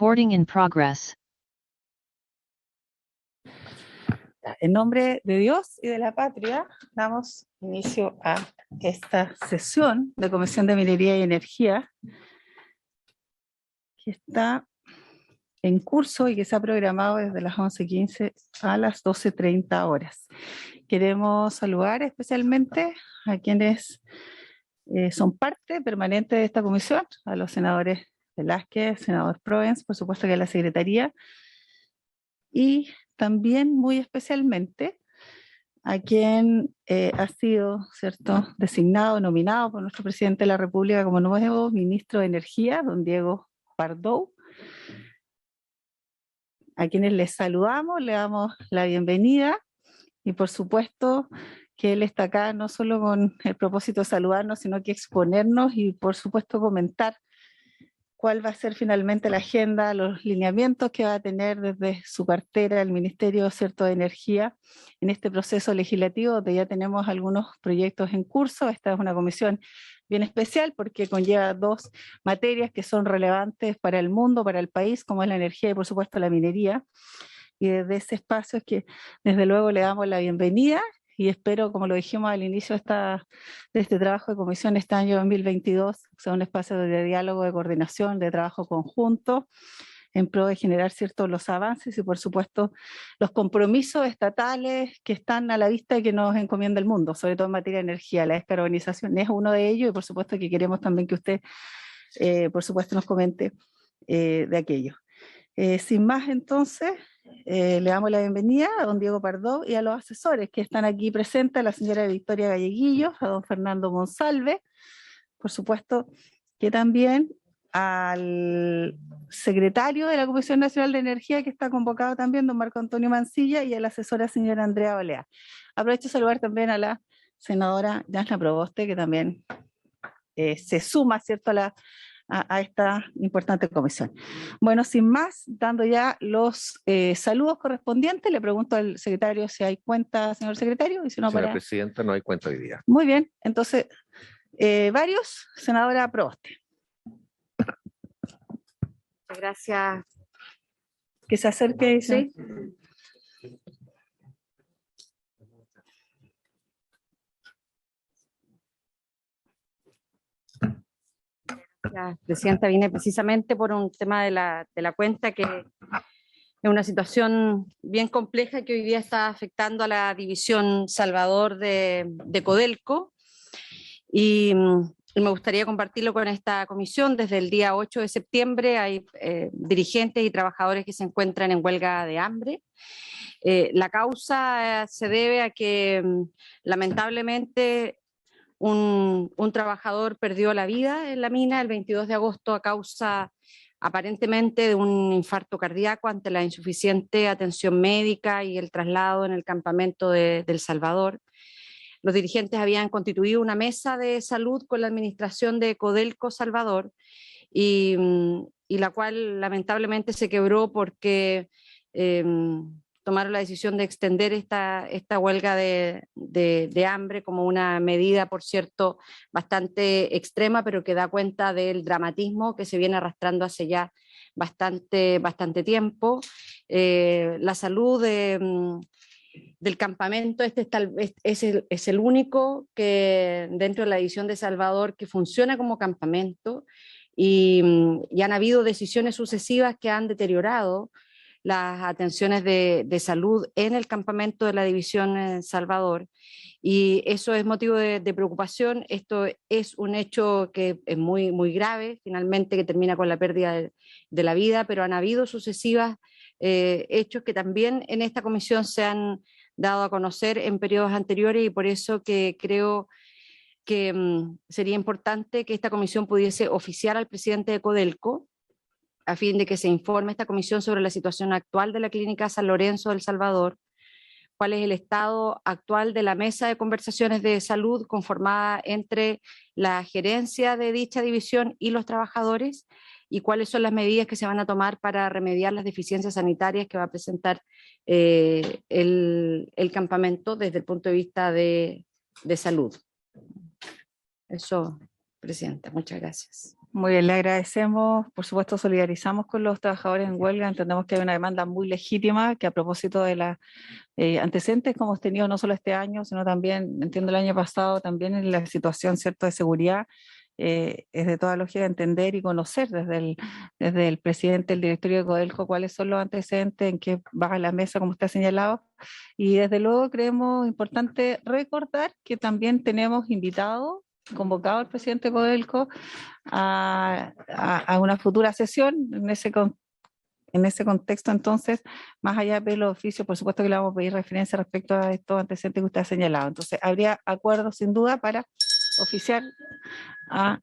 Recording in progress. En nombre de Dios y de la patria, damos inicio a esta sesión de Comisión de Minería y Energía que está en curso y que se ha programado desde las 11:15 a las 12:30 horas. Queremos saludar especialmente a quienes son parte permanente de esta comisión, a los senadores Velázquez, senador Provence, por supuesto que a la Secretaría, y también muy especialmente a quien ha sido, ¿cierto?, designado, nominado por nuestro presidente de la República como nuevo ministro de Energía, don Diego Pardo, a quienes les saludamos, le damos la bienvenida y por supuesto que él está acá no solo con el propósito de saludarnos, sino que exponernos y por supuesto comentar cuál va a ser finalmente la agenda, los lineamientos que va a tener desde su cartera el Ministerio, ¿cierto?, de Energía en este proceso legislativo, donde ya tenemos algunos proyectos en curso. Esta es una comisión bien especial porque conlleva dos materias que son relevantes para el mundo, para el país, como es la energía y por supuesto la minería. Y desde ese espacio es que desde luego le damos la bienvenida y espero, como lo dijimos al inicio de este trabajo de comisión este año 2022, sea un espacio de diálogo, de coordinación, de trabajo conjunto, en pro de generar ciertos los avances y por supuesto los compromisos estatales que están a la vista y que nos encomienda el mundo, sobre todo en materia de energía. La descarbonización es uno de ellos y por supuesto que queremos también que usted, por supuesto, nos comente de aquello. Sin más, entonces, le damos la bienvenida a don Diego Pardo y a los asesores que están aquí presentes, a la señora Victoria Galleguillos, a don Fernando Monsalve, por supuesto que también al secretario de la Comisión Nacional de Energía, que está convocado también, don Marco Antonio Mancilla, y a la asesora señora Andrea Olea. Aprovecho de saludar también a la senadora Yasna Proboste, que también se suma, ¿cierto?, a esta importante comisión. Bueno, sin más, dando ya los saludos correspondientes, le pregunto al secretario si hay cuenta, señor secretario, y si no, Señora Presidenta, no hay cuenta hoy día. Muy bien, entonces, varios, senadora Proboste. Gracias. Que se acerque. Sí. La presidenta, vine precisamente por un tema de la cuenta, que es una situación bien compleja que hoy día está afectando a la división Salvador de Codelco y me gustaría compartirlo con esta comisión. Desde el día 8 de septiembre hay dirigentes y trabajadores que se encuentran en huelga de hambre. La causa se debe a que lamentablemente un trabajador perdió la vida en la mina el 22 de agosto a causa aparentemente de un infarto cardíaco ante la insuficiente atención médica y el traslado en el campamento de El Salvador. Los dirigentes habían constituido una mesa de salud con la administración de Codelco Salvador y la cual lamentablemente se quebró porque tomaron la decisión de extender esta huelga de hambre como una medida, por cierto, bastante extrema, pero que da cuenta del dramatismo que se viene arrastrando hace ya bastante tiempo. La salud del campamento es el único que dentro de la división de Salvador que funciona como campamento y han habido decisiones sucesivas que han deteriorado las atenciones de salud en el campamento de la división Salvador, y eso es motivo de preocupación. Esto es un hecho que es muy grave, finalmente, que termina con la pérdida de la vida, pero han habido sucesivas hechos que también en esta comisión se han dado a conocer en periodos anteriores, y por eso que creo que sería importante que esta comisión pudiese oficiar al presidente de Codelco a fin de que se informe esta comisión sobre la situación actual de la Clínica San Lorenzo del Salvador, cuál es el estado actual de la mesa de conversaciones de salud conformada entre la gerencia de dicha división y los trabajadores, y cuáles son las medidas que se van a tomar para remediar las deficiencias sanitarias que va a presentar el campamento desde el punto de vista de salud. Eso, Presidenta, muchas gracias. Muy bien, le agradecemos, por supuesto solidarizamos con los trabajadores en huelga, entendemos que hay una demanda muy legítima, que a propósito de las antecedentes que hemos tenido no solo este año, sino también, entiendo el año pasado, también en la situación, ¿cierto?, de seguridad, es de toda lógica entender y conocer desde el presidente, el directorio de Codelco, cuáles son los antecedentes, en qué baja la mesa, como usted ha señalado, y desde luego creemos importante recordar que también tenemos invitados, convocado al presidente Codelco a una futura sesión en ese contexto. Entonces, más allá de los oficios, por supuesto que le vamos a pedir referencia respecto a estos antecedentes que usted ha señalado. Entonces, habría acuerdo sin duda para oficiar a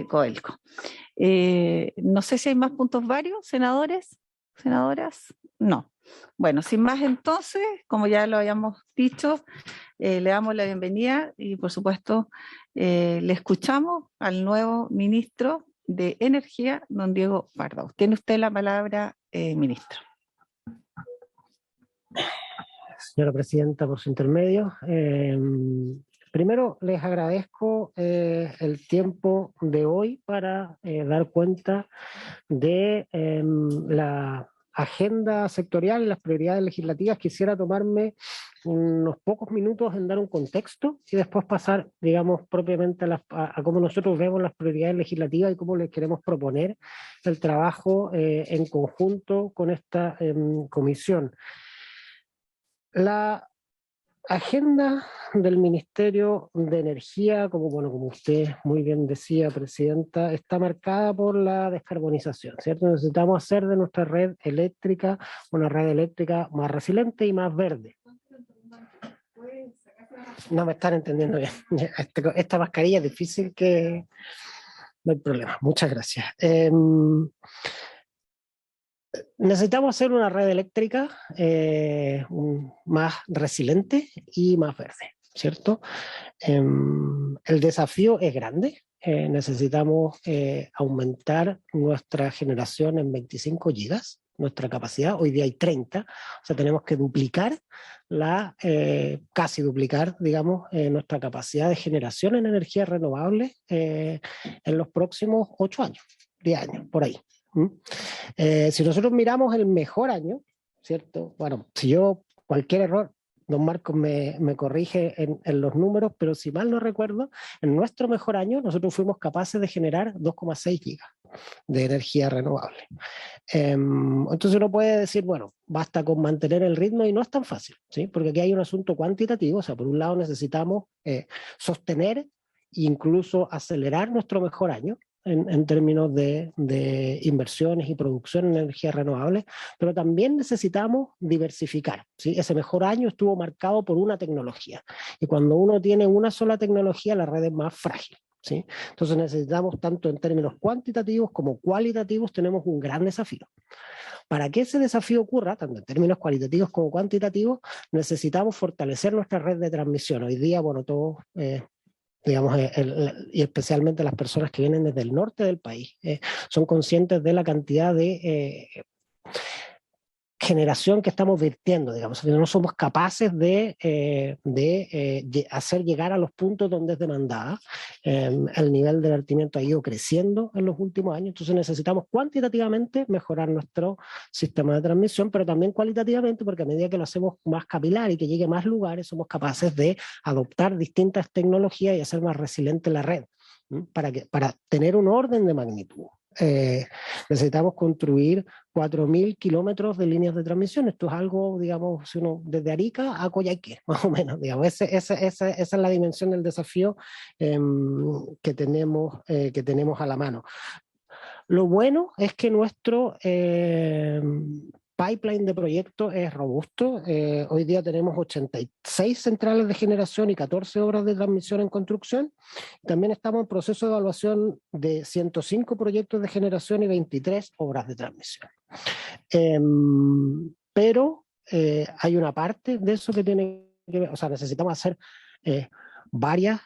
Codelco. No sé si hay más puntos varios, senadores, senadoras. No. Bueno, sin más entonces, como ya lo habíamos dicho, le damos la bienvenida y por supuesto le escuchamos al nuevo ministro de Energía, don Diego Pardo. Tiene usted la palabra, ministro. Señora Presidenta, por su intermedio. Primero, les agradezco el tiempo de hoy para dar cuenta de la agenda sectorial y las prioridades legislativas. Quisiera tomarme unos pocos minutos en dar un contexto y después pasar, digamos, propiamente a cómo nosotros vemos las prioridades legislativas y cómo les queremos proponer el trabajo en conjunto con esta comisión. La agenda del Ministerio de Energía, como usted muy bien decía, Presidenta, está marcada por la descarbonización, ¿cierto? Necesitamos hacer de nuestra red eléctrica una red eléctrica más resiliente y más verde. No me están entendiendo bien. Esta mascarilla es difícil que... No hay problema. Muchas gracias. Necesitamos hacer una red eléctrica más resiliente y más verde, ¿cierto? El desafío es grande. Necesitamos aumentar nuestra generación en 25 gigas, nuestra capacidad. Hoy día hay 30, o sea, tenemos que duplicar, casi duplicar, digamos, nuestra capacidad de generación en energías renovables en los próximos 8 años, 10 años, por ahí. Si nosotros miramos el mejor año, ¿cierto? Bueno, si yo cualquier error, don Marcos me corrige en los números, pero si mal no recuerdo, en nuestro mejor año nosotros fuimos capaces de generar 2,6 gigas de energía renovable. Entonces uno puede decir, bueno, basta con mantener el ritmo y no es tan fácil, ¿sí? Porque aquí hay un asunto cuantitativo, o sea, por un lado necesitamos sostener e incluso acelerar nuestro mejor año, en términos de inversiones y producción en energías renovables, pero también necesitamos diversificar, ¿sí? Ese mejor año estuvo marcado por una tecnología, y cuando uno tiene una sola tecnología, la red es más frágil, ¿sí? Entonces necesitamos, tanto en términos cuantitativos como cualitativos, tenemos un gran desafío. Para que ese desafío ocurra, tanto en términos cualitativos como cuantitativos, necesitamos fortalecer nuestra red de transmisión. Hoy día, bueno, todos... digamos, y especialmente las personas que vienen desde el norte del país, son conscientes de la cantidad de generación que estamos virtiendo, digamos, que no somos capaces de hacer llegar a los puntos donde es demandada. El nivel de vertimiento ha ido creciendo en los últimos años, entonces necesitamos cuantitativamente mejorar nuestro sistema de transmisión, pero también cualitativamente, porque a medida que lo hacemos más capilar y que llegue a más lugares, somos capaces de adoptar distintas tecnologías y hacer más resiliente la red, para tener un orden de magnitud. Necesitamos construir 4.000 kilómetros de líneas de transmisión. Esto es algo, digamos, si uno, desde Arica a Coyhaique, más o menos, digamos. Esa es la dimensión del desafío que tenemos a la mano. Lo bueno es que nuestro pipeline de proyectos es robusto. Hoy día tenemos 86 centrales de generación y 14 obras de transmisión en construcción. También estamos en proceso de evaluación de 105 proyectos de generación y 23 obras de transmisión. Pero hay una parte de eso que tiene que ver, o sea, necesitamos hacer varias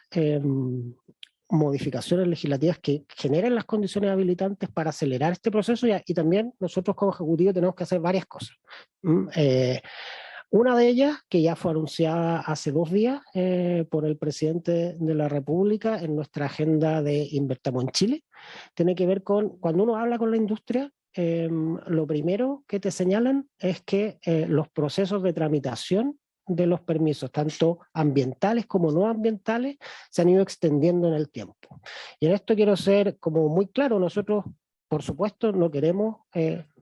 modificaciones legislativas que generen las condiciones habilitantes para acelerar este proceso, y también nosotros como Ejecutivo tenemos que hacer varias cosas. Una de ellas, que ya fue anunciada hace 2 días por el presidente de la República en nuestra agenda de Invertamos en Chile, tiene que ver con, cuando uno habla con la industria, lo primero que te señalan es que los procesos de tramitación de los permisos, tanto ambientales como no ambientales, se han ido extendiendo en el tiempo. Y en esto quiero ser como muy claro, nosotros, por supuesto, no queremos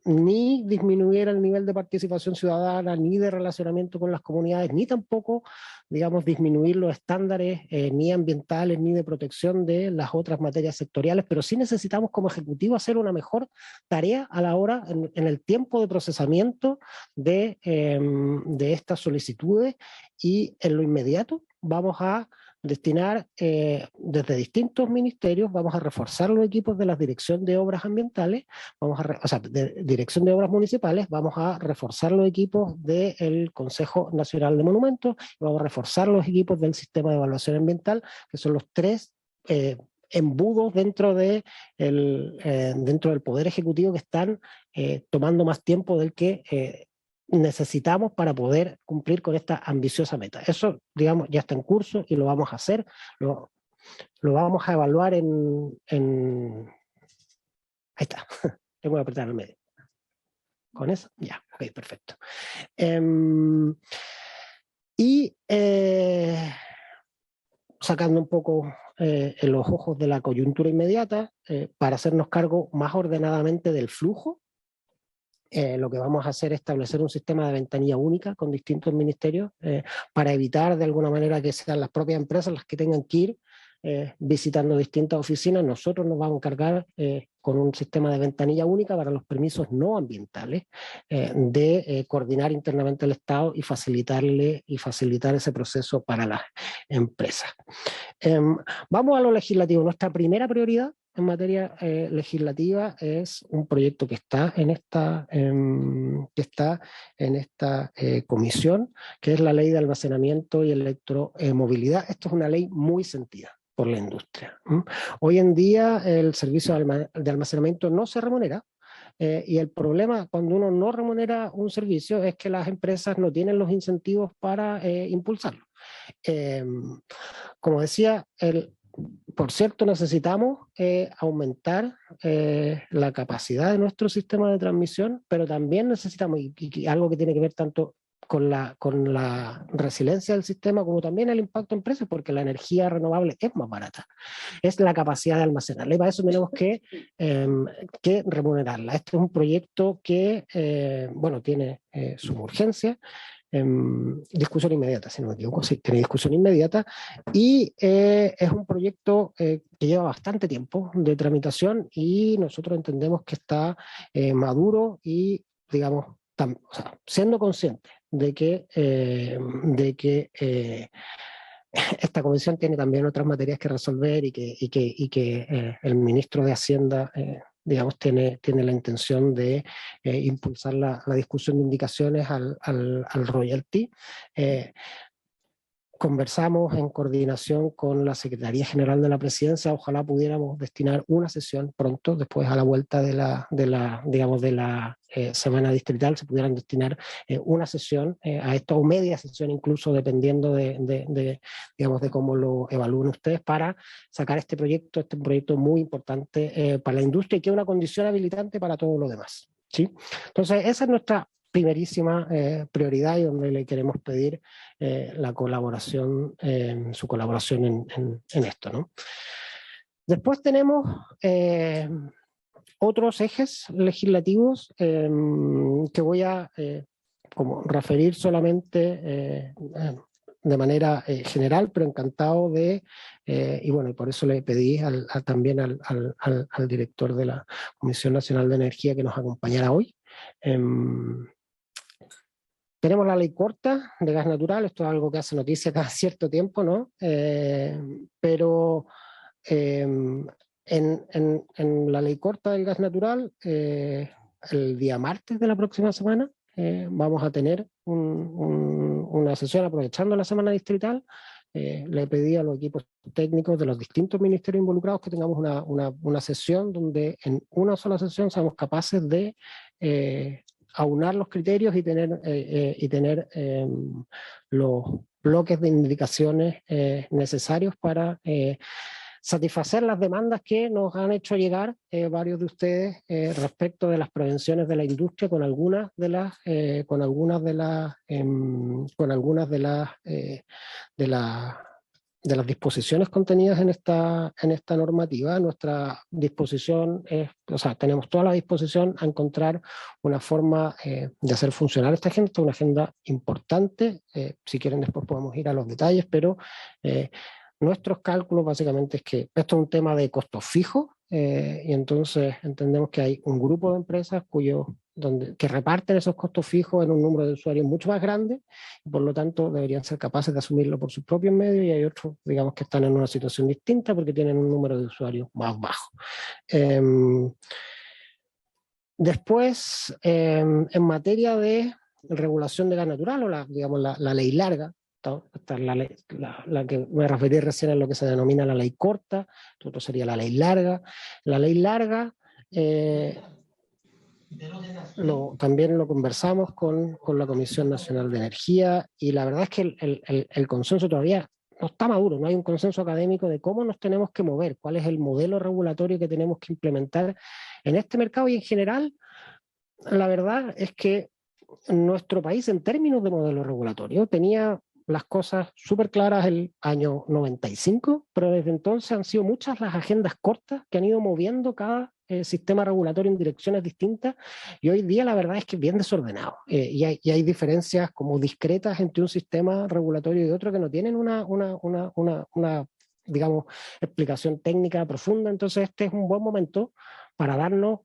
ni disminuir el nivel de participación ciudadana, ni de relacionamiento con las comunidades, ni tampoco, digamos, disminuir los estándares ni ambientales, ni de protección de las otras materias sectoriales, pero sí necesitamos como Ejecutivo hacer una mejor tarea a la hora, en el tiempo de procesamiento de estas solicitudes, y en lo inmediato vamos a destinar desde distintos ministerios, vamos a reforzar los equipos de la Dirección de Obras Ambientales, de Dirección de Obras Municipales, vamos a reforzar los equipos del Consejo Nacional de Monumentos, vamos a reforzar los equipos del Sistema de Evaluación Ambiental, que son los 3 embudos dentro del Poder Ejecutivo que están tomando más tiempo del que necesitamos para poder cumplir con esta ambiciosa meta. Eso, digamos, ya está en curso y lo vamos a hacer, lo vamos a evaluar en... Ahí está, tengo que apretar el medio. ¿Con eso? Ya, ok, perfecto. Sacando un poco en los ojos de la coyuntura inmediata, para hacernos cargo más ordenadamente del flujo, lo que vamos a hacer es establecer un sistema de ventanilla única con distintos ministerios para evitar de alguna manera que sean las propias empresas las que tengan que ir visitando distintas oficinas. Nosotros nos vamos a encargar con un sistema de ventanilla única para los permisos no ambientales de coordinar internamente el Estado y facilitar ese proceso para las empresas. Vamos a lo legislativo. Nuestra primera prioridad en materia legislativa es un proyecto que está en esta comisión, que es la Ley de Almacenamiento y Electromovilidad. Esto es una ley muy sentida por la industria. Hoy en día el servicio de almacenamiento no se remunera, y el problema cuando uno no remunera un servicio es que las empresas no tienen los incentivos para impulsarlo. Como decía, por cierto, necesitamos aumentar la capacidad de nuestro sistema de transmisión, pero también necesitamos, y algo que tiene que ver tanto con la resiliencia del sistema como también el impacto en precios, porque la energía renovable es más barata, es la capacidad de almacenarla, y para eso tenemos que remunerarla. Este es un proyecto que, tiene su urgencia. Discusión inmediata, si no me equivoco, sí, tiene discusión inmediata, y es un proyecto que lleva bastante tiempo de tramitación, y nosotros entendemos que está maduro y, digamos, siendo conscientes de que esta comisión tiene también otras materias que resolver, y que el ministro de Hacienda digamos, tiene la intención de impulsar la discusión de indicaciones al royalty. Conversamos en coordinación con la Secretaría General de la Presidencia, ojalá pudiéramos destinar una sesión pronto, después a la vuelta de la semana distrital, se pudieran destinar una sesión a esto, o media sesión incluso, dependiendo de cómo lo evalúen ustedes, para sacar este proyecto muy importante para la industria, y que es una condición habilitante para todo lo demás, ¿sí? Entonces, esa es nuestra primerísima prioridad, y donde le queremos pedir su colaboración en esto, ¿no? Después tenemos otros ejes legislativos que voy a como referir solamente de manera general, pero encantado y por eso le pedí también al director de la Comisión Nacional de Energía que nos acompañara hoy. Tenemos la ley corta de gas natural, esto es algo que hace noticia cada cierto tiempo, ¿no? Pero en la ley corta del gas natural, el día martes de la próxima semana, vamos a tener una sesión aprovechando la semana distrital. Le pedí a los equipos técnicos de los distintos ministerios involucrados que tengamos una sesión donde en una sola sesión seamos capaces de aunar los criterios y tener los bloques de indicaciones necesarios para satisfacer las demandas que nos han hecho llegar varios de ustedes respecto de las prevenciones de la industria con algunas de las disposiciones contenidas en esta normativa. Nuestra disposición es, o sea, tenemos toda la disposición a encontrar una forma de hacer funcionar esta agenda, una agenda importante. Si quieren después podemos ir a los detalles, pero nuestros cálculos básicamente es que esto es un tema de costos fijos y entonces entendemos que hay un grupo de empresas que reparten esos costos fijos en un número de usuarios mucho más grande y por lo tanto deberían ser capaces de asumirlo por sus propios medios, y hay otros, digamos, que están en una situación distinta porque tienen un número de usuarios más bajo. Después, en materia de regulación de gas natural o la ley larga, esta es la que me referí recién a lo que se denomina la ley corta, esto sería la ley larga. La ley larga también lo conversamos con la Comisión Nacional de Energía y la verdad es que el consenso todavía no está maduro, no hay un consenso académico de cómo nos tenemos que mover, cuál es el modelo regulatorio que tenemos que implementar en este mercado, y en general la verdad es que nuestro país en términos de modelo regulatorio tenía las cosas súper claras el año 95, pero desde entonces han sido muchas las agendas cortas que han ido moviendo cada sistema regulatorio en direcciones distintas, y hoy día la verdad es que es bien desordenado y hay diferencias como discretas entre un sistema regulatorio y otro que no tienen una digamos, explicación técnica profunda. Entonces este es un buen momento para darnos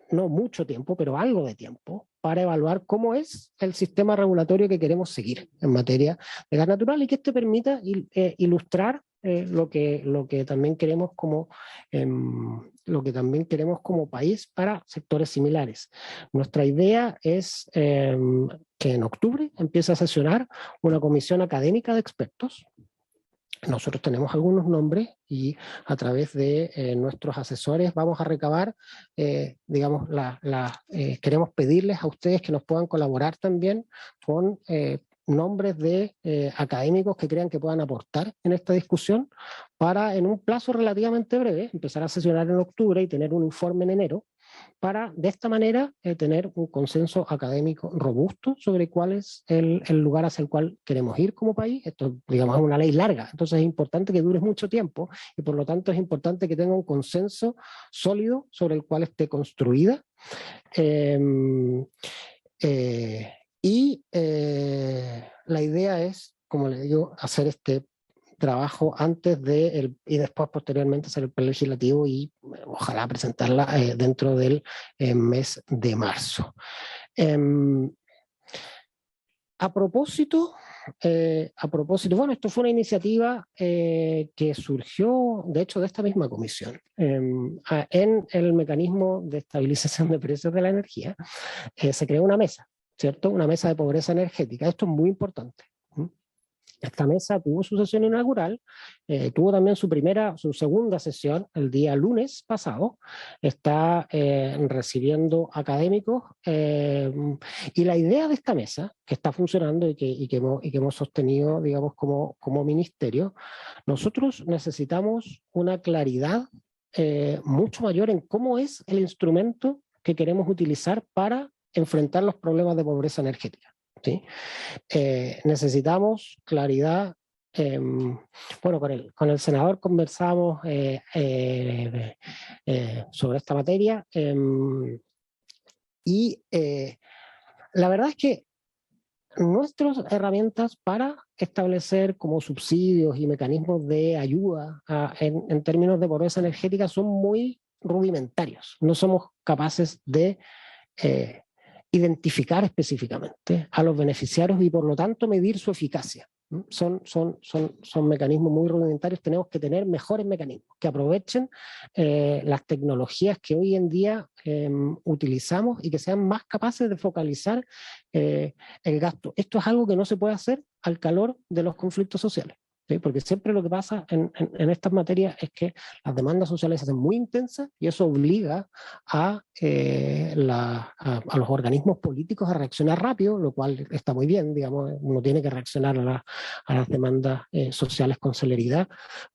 no mucho tiempo, pero algo de tiempo, para evaluar cómo es el sistema regulatorio que queremos seguir en materia de gas natural y que este permita ilustrar lo que también queremos como país para sectores similares. Nuestra idea es que en octubre empiece a sesionar una comisión académica de expertos. Nosotros tenemos algunos nombres y a través de nuestros asesores vamos a recabar, digamos, queremos pedirles a ustedes que nos puedan colaborar también con nombres de académicos que crean que puedan aportar en esta discusión para, en un plazo relativamente breve, empezar a sesionar en octubre y tener un informe en enero, para de esta manera tener un consenso académico robusto sobre cuál es el lugar hacia el cual queremos ir como país. Esto, digamos, es una ley larga, entonces es importante que dure mucho tiempo y por lo tanto es importante que tenga un consenso sólido sobre el cual esté construida. La idea es, como le digo, hacer este trabajo antes y después posteriormente hacer el plan legislativo y ojalá presentarla dentro del mes de marzo. A propósito, bueno, esto fue una iniciativa que surgió, de hecho, de esta misma comisión. En el mecanismo de estabilización de precios de la energía se creó una mesa, ¿cierto? Una mesa de pobreza energética. Esto es muy importante. Esta mesa tuvo su sesión inaugural, tuvo también su segunda sesión el día lunes pasado, está recibiendo académicos y la idea de esta mesa, que está funcionando y que hemos sostenido, digamos, como ministerio, nosotros necesitamos una claridad mucho mayor en cómo es el instrumento que queremos utilizar para enfrentar los problemas de pobreza energética. ¿Sí? Necesitamos claridad. Bueno, con el senador conversamos sobre esta materia y la verdad es que nuestras herramientas para establecer como subsidios y mecanismos de ayuda en términos de pobreza energética son muy rudimentarios. No somos capaces de identificar específicamente a los beneficiarios y por lo tanto medir su eficacia. Son mecanismos muy rudimentarios. Tenemos que tener mejores mecanismos que aprovechen las tecnologías que hoy en día utilizamos y que sean más capaces de focalizar el gasto. Esto es algo que no se puede hacer al calor de los conflictos sociales. ¿sí? Porque siempre lo que pasa en estas materias es que las demandas sociales se hacen muy intensas y eso obliga a los organismos políticos a reaccionar rápido, lo cual está muy bien, digamos, uno tiene que reaccionar a las demandas sociales con celeridad,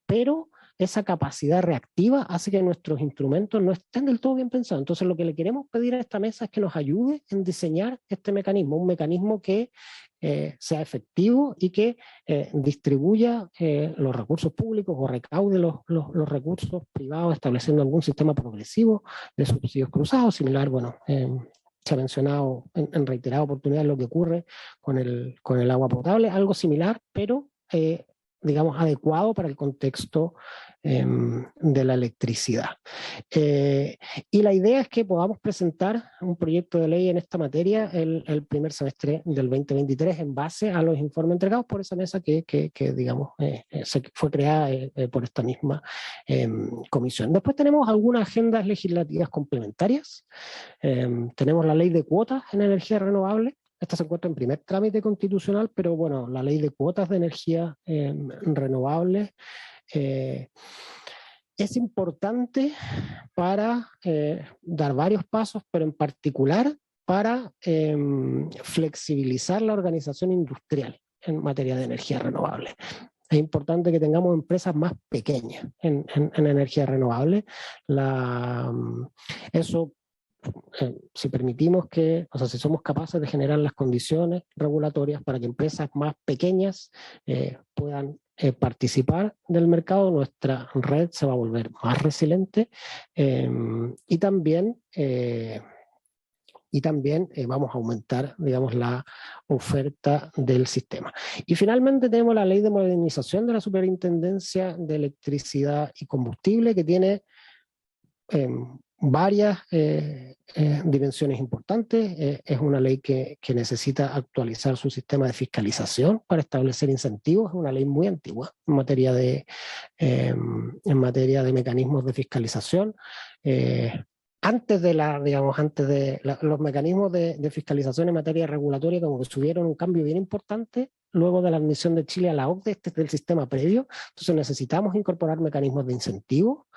pero esa capacidad reactiva hace que nuestros instrumentos no estén del todo bien pensados. Entonces lo que le queremos pedir a esta mesa es que nos ayude en diseñar este mecanismo, un mecanismo que sea efectivo y que distribuya los recursos públicos o recaude los recursos privados estableciendo algún sistema progresivo de subsidios cruzados, similar, bueno, se ha mencionado en reiteradas oportunidades lo que ocurre con el agua potable, algo similar, pero digamos, adecuado para el contexto de la electricidad. Y la idea es que podamos presentar un proyecto de ley en esta materia el primer semestre del 2023 en base a los informes entregados por esa mesa que digamos, fue creada por esta misma comisión. Después tenemos algunas agendas legislativas complementarias. Tenemos la ley de cuotas en energía renovable. Esta se encuentra en primer trámite constitucional, pero bueno, la ley de cuotas de energía renovables es importante para dar varios pasos, pero en particular para flexibilizar la organización industrial en materia de energía renovable. Es importante que tengamos empresas más pequeñas en energía renovable. Eso si permitimos si somos capaces de generar las condiciones regulatorias para que empresas más pequeñas puedan participar del mercado, nuestra red se va a volver más resiliente y también vamos a aumentar, digamos, la oferta del sistema. Y finalmente tenemos la ley de modernización de la Superintendencia de Electricidad y Combustible, que tiene varias dimensiones importantes. Es una ley que necesita actualizar su sistema de fiscalización para establecer incentivos. Es una ley muy antigua en materia de mecanismos de fiscalización. Antes de los mecanismos de fiscalización en materia regulatoria, como que tuvieron un cambio bien importante luego de la admisión de Chile a la OCDE, este es del sistema previo. Entonces necesitamos incorporar mecanismos de incentivo.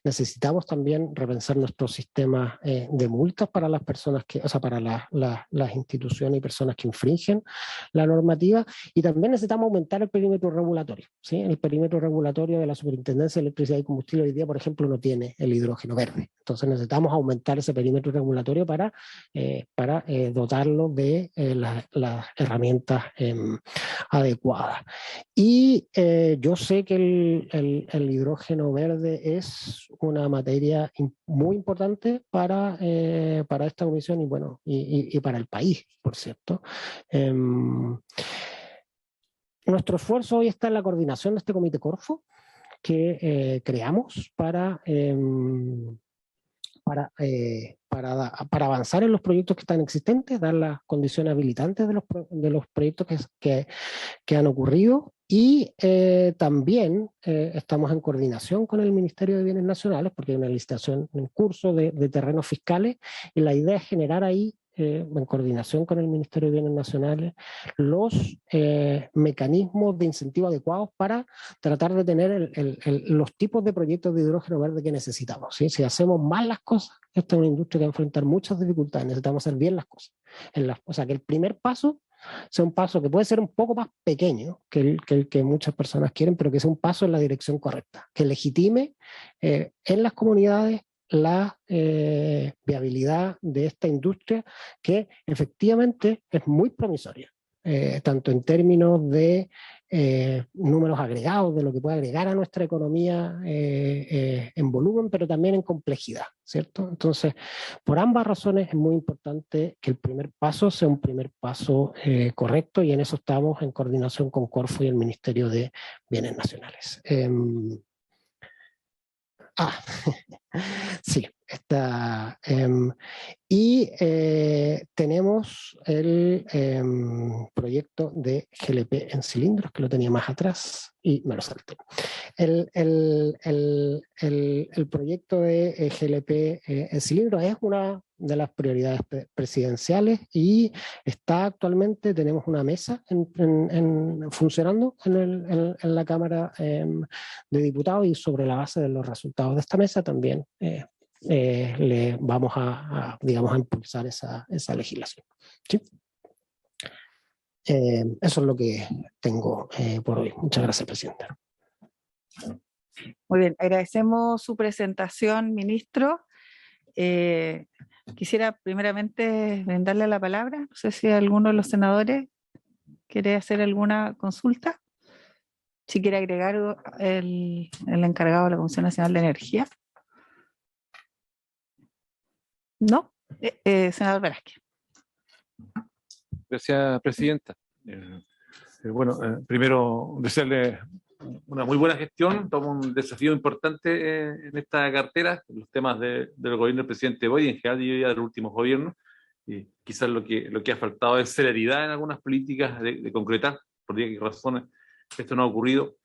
Necesitamos también repensar nuestros sistemas de multas para las personas para las instituciones y personas que infringen la normativa, y también necesitamos aumentar el perímetro regulatorio, ¿sí? El perímetro regulatorio de la Superintendencia de Electricidad y Combustible hoy día, por ejemplo, no tiene el hidrógeno verde. Entonces necesitamos aumentar ese perímetro regulatorio para dotarlo de las herramientas adecuadas. Y yo sé que el hidrógeno verde es una materia muy importante para esta comisión y para el país, por cierto. Nuestro esfuerzo hoy está en la coordinación de este comité Corfo que creamos para avanzar en los proyectos que están existentes, dar las condiciones habilitantes de los proyectos que han ocurrido, y también estamos en coordinación con el Ministerio de Bienes Nacionales porque hay una licitación en curso de terrenos fiscales, y la idea es generar ahí en coordinación con el Ministerio de Bienes Nacionales los mecanismos de incentivo adecuados para tratar de tener los tipos de proyectos de hidrógeno verde que necesitamos, ¿sí? Si hacemos mal las cosas, esta es una industria que va a enfrentar muchas dificultades, necesitamos hacer bien las cosas. O sea, que el primer paso sea un paso que puede ser un poco más pequeño que el que muchas personas quieren, pero que sea un paso en la dirección correcta, que legitime en las comunidades la viabilidad de esta industria, que efectivamente es muy promisoria, tanto en términos de números agregados, de lo que puede agregar a nuestra economía en volumen, pero también en complejidad, ¿cierto? Entonces, por ambas razones es muy importante que el primer paso sea un primer paso correcto, y en eso estamos en coordinación con Corfo y el Ministerio de Bienes Nacionales. Sí, Y tenemos el proyecto de GLP en cilindros, que lo tenía más atrás y me lo salté. El proyecto de GLP en cilindros es una de las prioridades presidenciales y está actualmente, tenemos una mesa funcionando en la Cámara de Diputados, y sobre la base de los resultados de esta mesa también le vamos digamos, a impulsar esa legislación. ¿Sí? Eso es lo que tengo por hoy. Muchas gracias, presidente. Muy bien, agradecemos su presentación, ministro. Quisiera primeramente darle la palabra. No sé si alguno de los senadores quiere hacer alguna consulta. Si quiere agregar el encargado de la Comisión Nacional de Energía. ¿No? Senador Velázquez. Gracias, presidenta. Primero desearle una muy buena gestión. Toma un desafío importante en esta cartera, los temas del gobierno del presidente Boric y en general de los últimos gobiernos. Y quizás lo que ha faltado es celeridad en algunas políticas de concretar, por qué razones esto no ha ocurrido.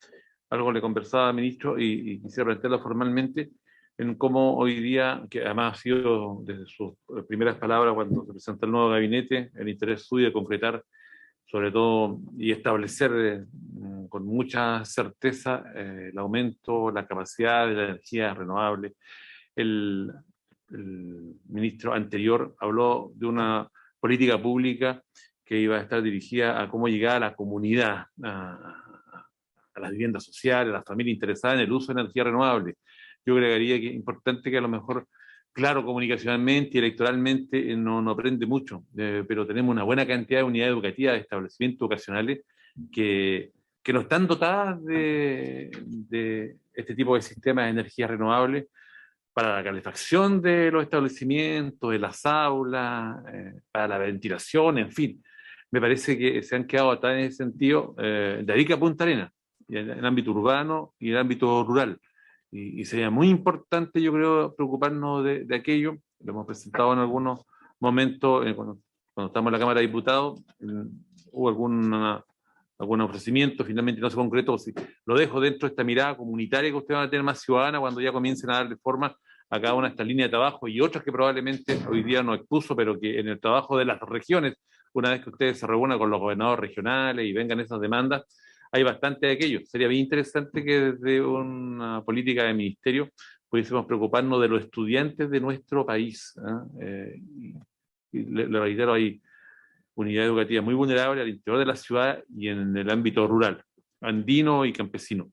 Algo le conversaba al ministro y quisiera plantearlo formalmente, en cómo hoy día, que además ha sido desde sus primeras palabras cuando se presenta el nuevo gabinete, el interés suyo de concretar sobre todo y establecer con mucha certeza el aumento, la capacidad de la energía renovable. El ministro anterior habló de una política pública que iba a estar dirigida a cómo llegar a la comunidad, a las viviendas sociales, a las familias interesadas en el uso de energía renovable. Yo agregaría que es importante que a lo mejor, claro, comunicacionalmente y electoralmente no aprende mucho, pero tenemos una buena cantidad de unidades educativas, de establecimientos educacionales que no están dotadas de este tipo de sistemas de energía renovable para la calefacción de los establecimientos, de las aulas, para la ventilación, en fin. Me parece que se han quedado atrás en ese sentido de Arica a Punta Arenas, en el ámbito urbano y en el ámbito rural. Y sería muy importante, yo creo, preocuparnos de aquello. Lo hemos presentado en algunos momentos, cuando estamos en la Cámara de Diputados, hubo algún ofrecimiento, finalmente no se concretó. Si lo dejo dentro de esta mirada comunitaria que ustedes van a tener más ciudadana cuando ya comiencen a darle forma a cada una de estas líneas de trabajo y otras que probablemente hoy día no expuso, pero que en el trabajo de las regiones, una vez que ustedes se reúnan con los gobernadores regionales y vengan esas demandas, hay bastante de aquello. Sería bien interesante que desde una política de ministerio pudiésemos preocuparnos de los estudiantes de nuestro país. Y le reitero, hay unidades educativas muy vulnerables al interior de la ciudad y en el ámbito rural, andino y campesino.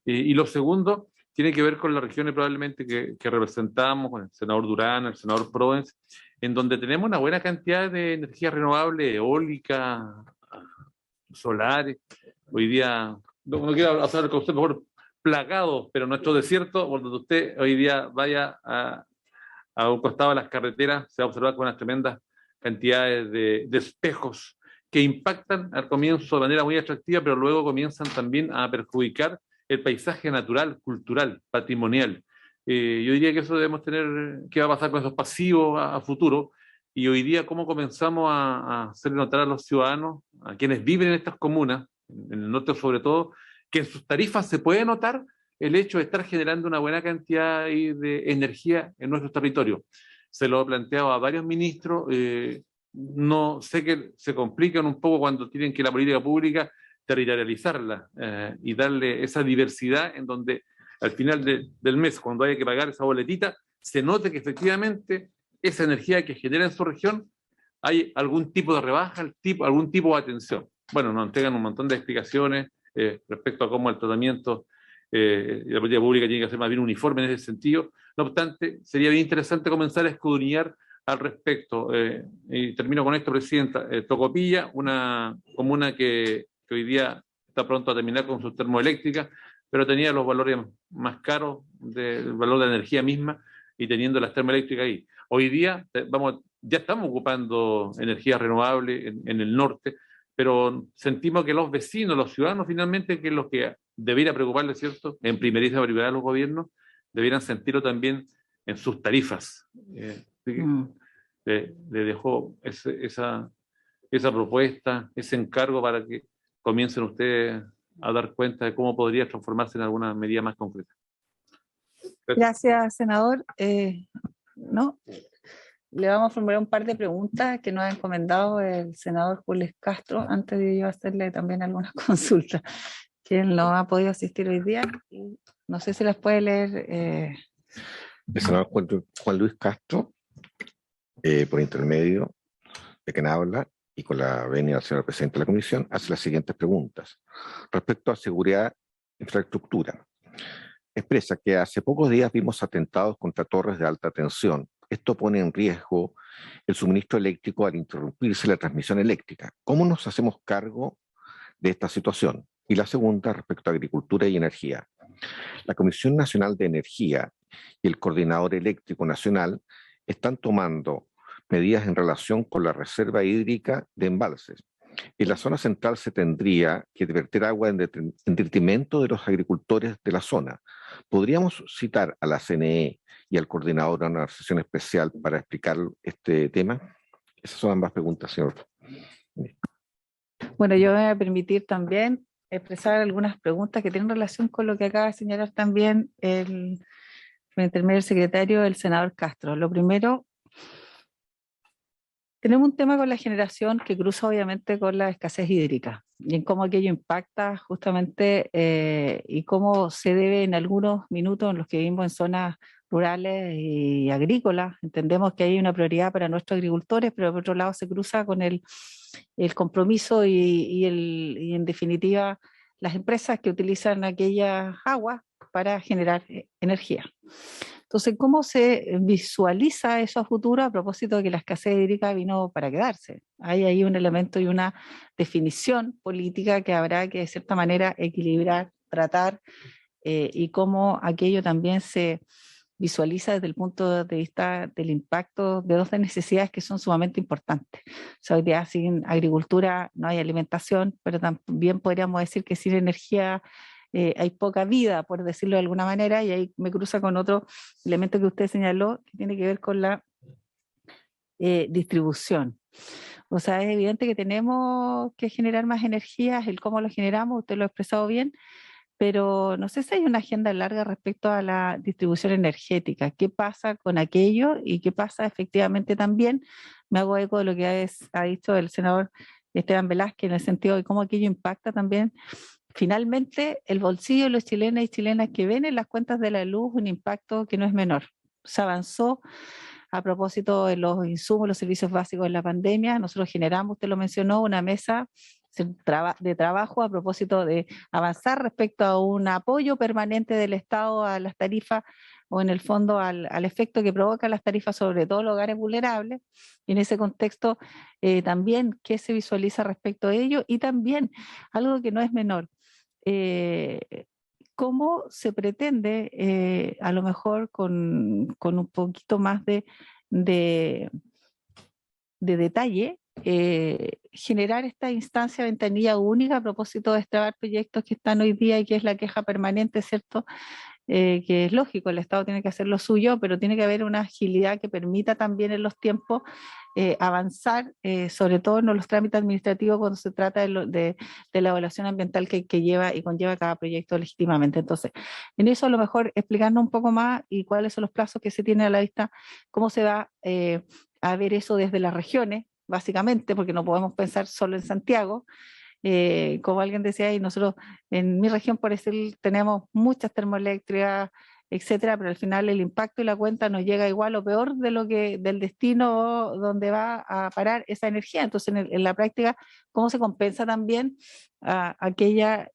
Y lo segundo tiene que ver con las regiones probablemente que representamos, con el senador Durán, el senador Provence, en donde tenemos una buena cantidad de energía renovable, eólica, solares. Hoy día, no quiero hacer el concepto mejor plagados, pero nuestro desierto, cuando usted hoy día vaya a un costado de las carreteras, se va a observar con unas tremendas cantidades de espejos que impactan al comienzo de manera muy atractiva, pero luego comienzan también a perjudicar el paisaje natural, cultural, patrimonial. Yo diría que eso debemos tener, qué va a pasar con esos pasivos a futuro, y hoy día cómo comenzamos a hacer notar a los ciudadanos, a quienes viven en estas comunas, en el norte sobre todo, que en sus tarifas se puede notar el hecho de estar generando una buena cantidad de energía en nuestro territorio. Se lo he planteado a varios ministros, no sé que se complican un poco cuando tienen que la política pública territorializarla y darle esa diversidad en donde al final del mes, cuando haya que pagar esa boletita, se note que efectivamente esa energía que genera en su región hay algún tipo de rebaja, algún tipo de atención. Bueno, nos entregan un montón de explicaciones respecto a cómo el tratamiento y la política pública tiene que ser más bien uniforme en ese sentido. No obstante, sería bien interesante comenzar a escudriñar al respecto. Y termino con esto, presidenta. Tocopilla, una comuna que hoy día está pronto a terminar con sus termoeléctricas, pero tenía los valores más caros del valor de la energía misma y teniendo las termoeléctricas ahí. Hoy día ya estamos ocupando energía renovable en el norte, pero sentimos que los vecinos, los ciudadanos finalmente, que es lo que debiera preocuparles, ¿cierto? En primeriza prioridad a los gobiernos, debieran sentirlo también en sus tarifas. Le dejó esa propuesta, ese encargo para que comiencen ustedes a dar cuenta de cómo podría transformarse en alguna medida más concreta. Gracias, senador. ¿No? Le vamos a formular un par de preguntas que nos ha encomendado el senador Jules Castro antes de yo hacerle también algunas consultas, quien no ha podido asistir hoy día. No sé si las puede leer. El senador Juan Luis Castro, por intermedio de quien habla y con la venia del señor presidente de la comisión, hace las siguientes preguntas. Respecto a seguridad e infraestructura, expresa que hace pocos días vimos atentados contra torres de alta tensión. Esto pone en riesgo el suministro eléctrico al interrumpirse la transmisión eléctrica. ¿Cómo nos hacemos cargo de esta situación? Y la segunda, respecto a agricultura y energía. La Comisión Nacional de Energía y el Coordinador Eléctrico Nacional están tomando medidas en relación con la reserva hídrica de embalses. En la zona central se tendría que verter agua en detrimento de los agricultores de la zona. ¿Podríamos citar a la CNE y al coordinador a una sesión especial para explicar este tema? Esas son ambas preguntas, señor. Bueno, yo me voy a permitir también expresar algunas preguntas que tienen relación con lo que acaba de señalar también el intermedio secretario, el senador Castro. Lo primero, tenemos un tema con la generación que cruza obviamente con la escasez hídrica y en cómo aquello impacta justamente y cómo se debe en algunos minutos en los que vivimos en zonas rurales y agrícolas. Entendemos que hay una prioridad para nuestros agricultores, pero por otro lado se cruza con el compromiso y en definitiva las empresas que utilizan aquellas aguas para generar energía. Entonces, ¿cómo se visualiza eso a futuro a propósito de que la escasez hídrica vino para quedarse? Hay ahí un elemento y una definición política que habrá que de cierta manera equilibrar, tratar y cómo aquello también se visualiza desde el punto de vista del impacto de dos necesidades que son sumamente importantes. O sea, hoy día sin agricultura no hay alimentación, pero también podríamos decir que sin energía hay poca vida, por decirlo de alguna manera, y ahí me cruza con otro elemento que usted señaló, que tiene que ver con la distribución. O sea, es evidente que tenemos que generar más energías, el cómo lo generamos, usted lo ha expresado bien, pero no sé si hay una agenda larga respecto a la distribución energética. ¿Qué pasa con aquello y qué pasa efectivamente también? Me hago eco de lo que ha dicho el senador Esteban Velázquez en el sentido de cómo aquello impacta también finalmente el bolsillo de los chilenos y chilenas que ven en las cuentas de la luz un impacto que no es menor. Se avanzó a propósito de los insumos, los servicios básicos en la pandemia. Nosotros generamos, usted lo mencionó, una mesa de trabajo a propósito de avanzar respecto a un apoyo permanente del Estado a las tarifas o en el fondo al efecto que provocan las tarifas sobre todo los hogares vulnerables. Y en ese contexto también qué se visualiza respecto a ello y también algo que no es menor. ¿Cómo se pretende, a lo mejor con un poquito más de detalle, generar esta instancia ventanilla única a propósito de extrabar proyectos que están hoy día y que es la queja permanente, ¿cierto? Que es lógico, el Estado tiene que hacer lo suyo, pero tiene que haber una agilidad que permita también en los tiempos avanzar, sobre todo en los trámites administrativos cuando se trata de la evaluación ambiental que lleva y conlleva cada proyecto legítimamente. Entonces, en eso a lo mejor explicarnos un poco más y cuáles son los plazos que se tienen a la vista, cómo se va a ver eso desde las regiones, básicamente, porque no podemos pensar solo en Santiago. Como alguien decía, y nosotros en mi región, por decir, tenemos muchas termoeléctricas, etcétera, pero al final el impacto y la cuenta nos llega igual o peor de lo que del destino donde va a parar esa energía. Entonces, en la práctica, ¿cómo se compensa también aquella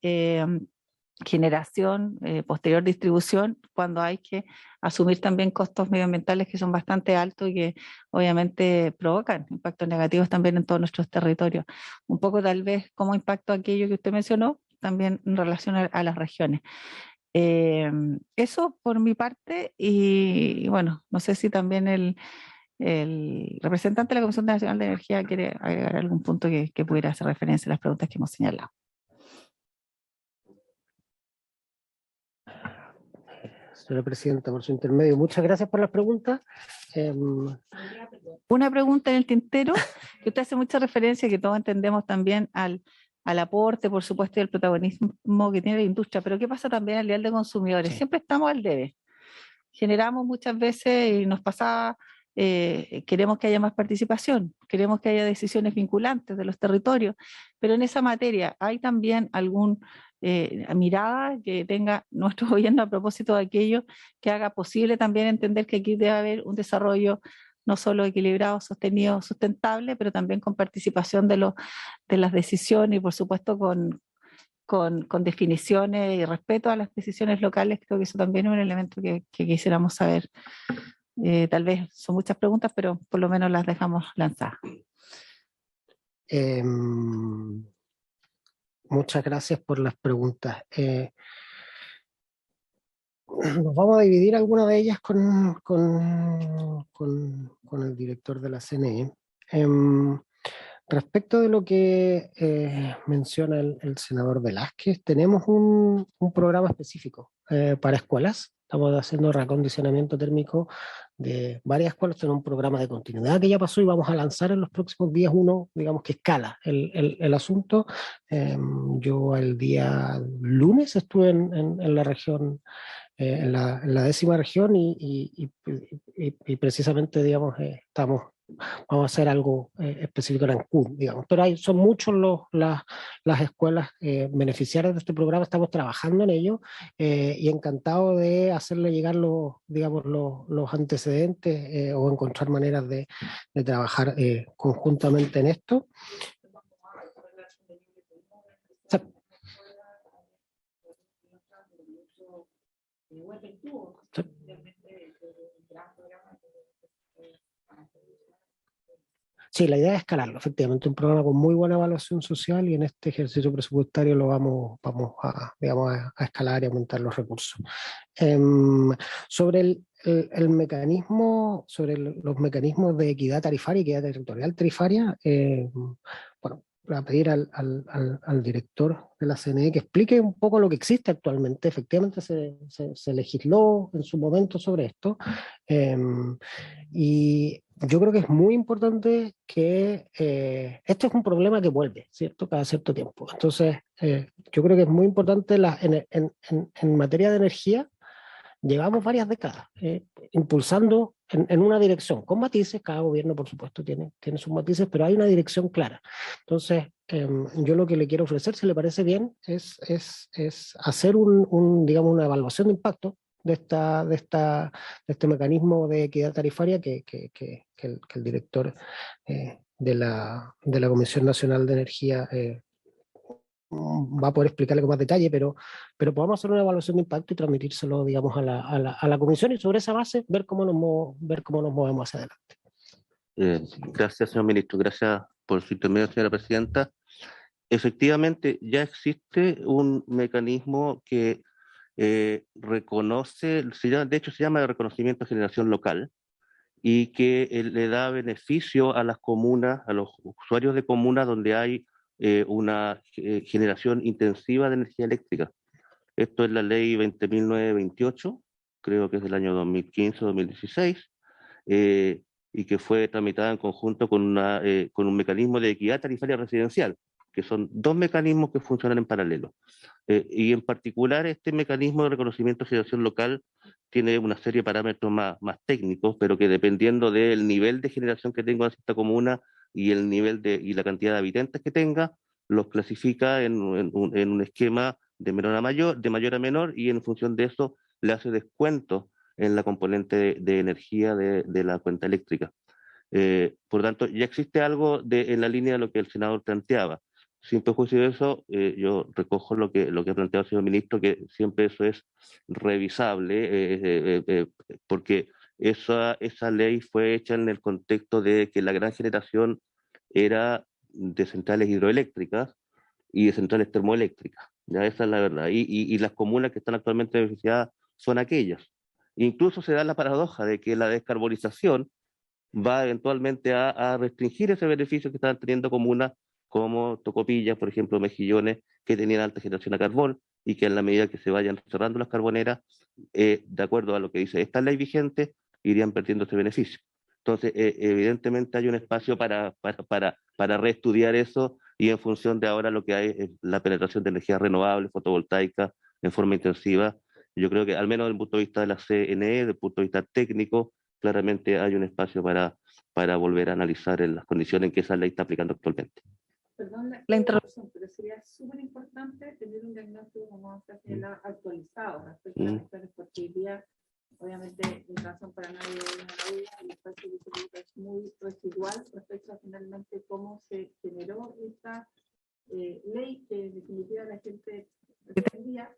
generación, posterior distribución, cuando hay que asumir también costos medioambientales que son bastante altos y que obviamente provocan impactos negativos también en todos nuestros territorios? Un poco tal vez cómo impacta aquello que usted mencionó también en relación a las regiones. Eso por mi parte y bueno, no sé si también el representante de la Comisión Nacional de Energía quiere agregar algún punto que pudiera hacer referencia a las preguntas que hemos señalado. señora presidenta, por su intermedio. Muchas gracias por las preguntas. Una pregunta en el tintero, que usted hace mucha referencia, que todos entendemos también al aporte, por supuesto, y al protagonismo que tiene la industria, pero ¿qué pasa también al nivel de consumidores? Sí. Siempre estamos al debe. Generamos muchas veces, y nos pasaba, queremos que haya más participación, queremos que haya decisiones vinculantes de los territorios, pero en esa materia hay también alguna mirada que tenga nuestro gobierno a propósito de aquello que haga posible también entender que aquí debe haber un desarrollo no solo equilibrado, sostenido, sustentable, pero también con participación de las decisiones y por supuesto con definiciones y respeto a las decisiones locales. Creo que eso también es un elemento que quisiéramos saber. Tal vez son muchas preguntas, pero por lo menos las dejamos lanzadas. Muchas gracias por las preguntas. Nos vamos a dividir algunas de ellas con el director de la CNE. Respecto de lo que menciona el senador Velázquez, tenemos un programa específico para escuelas. Estamos haciendo reacondicionamiento térmico de varias escuelas. Tenemos un programa de continuidad que ya pasó y vamos a lanzar en los próximos días uno, digamos, que escala el asunto. Yo el día lunes estuve en la región, en la 10ª región y precisamente, digamos, vamos a hacer algo específico en Ancún, digamos. Pero son muchos las escuelas beneficiarias de este programa, estamos trabajando en ello y encantado de hacerle llegar digamos, los antecedentes o encontrar maneras de trabajar conjuntamente en esto. Sí, la idea es escalarlo, efectivamente, un programa con muy buena evaluación social y en este ejercicio presupuestario lo vamos a, digamos, a escalar y aumentar los recursos. Sobre el mecanismo, sobre los mecanismos de equidad tarifaria y equidad territorial tarifaria, bueno, voy a pedir al director de la CNE que explique un poco lo que existe actualmente. Efectivamente se legisló en su momento sobre esto y yo creo que es muy importante que esto es un problema que vuelve, ¿cierto? Cada cierto tiempo. Entonces, yo creo que es muy importante en materia de energía. Llevamos varias décadas impulsando en una dirección, con matices, cada gobierno por supuesto tiene sus matices, pero hay una dirección clara. Entonces, yo lo que le quiero ofrecer, si le parece bien, es hacer digamos, una evaluación de impacto de este mecanismo de equidad tarifaria que el director de la Comisión Nacional de Energía va a poder explicarle con más detalle, pero podamos hacer una evaluación de impacto y transmitírselo, digamos, a la comisión y sobre esa base ver cómo nos movemos hacia adelante. Gracias, señor ministro. Gracias por su intermedio, señora presidenta. Efectivamente, ya existe un mecanismo que reconoce, de hecho se llama de reconocimiento de generación local, y que le da beneficio a las comunas, a los usuarios de comunas donde hay una generación intensiva de energía eléctrica. Esto es la ley 20.928, creo que es del año 2015-2016, y que fue tramitada en conjunto con un mecanismo de equidad tarifaria residencial, que son dos mecanismos que funcionan en paralelo. Y en particular este mecanismo de reconocimiento de generación local tiene una serie de parámetros más técnicos, pero que dependiendo del nivel de generación que tenga esta comuna y el nivel y la cantidad de habitantes que tenga, los clasifica en un esquema de mayor a menor, y en función de eso le hace descuento en la componente de energía de la cuenta eléctrica. Por lo tanto, ya existe algo en la línea de lo que el senador planteaba. Sin perjuicio de eso, yo recojo lo que ha planteado el señor ministro, que siempre eso es revisable, porque esa ley fue hecha en el contexto de que la gran generación era de centrales hidroeléctricas y de centrales termoeléctricas. Ya esa es la verdad. Y las comunas que están actualmente beneficiadas son aquellas. Incluso se da la paradoja de que la descarbonización va eventualmente a restringir ese beneficio que estaban teniendo comunas como Tocopilla, por ejemplo, Mejillones, que tenían alta generación a carbón, y que en la medida que se vayan cerrando las carboneras, de acuerdo a lo que dice esta ley vigente, irían perdiendo este beneficio. Entonces, evidentemente hay un espacio para reestudiar eso, y en función de ahora lo que hay es la penetración de energías renovables, fotovoltaica, en forma intensiva. Yo creo que al menos desde el punto de vista de la CNE, desde el punto de vista técnico, claramente hay un espacio para volver a analizar en las condiciones en que esa ley está aplicando actualmente. Perdón la interrupción, pero sería súper importante tener un diagnóstico, como se señala, actualizado respecto a las cuestiones, porque hoy día, obviamente, la razón para nadie es una duda, el espacio de salud es muy residual respecto a finalmente cómo se generó esta ley, que en definitiva la gente pretendía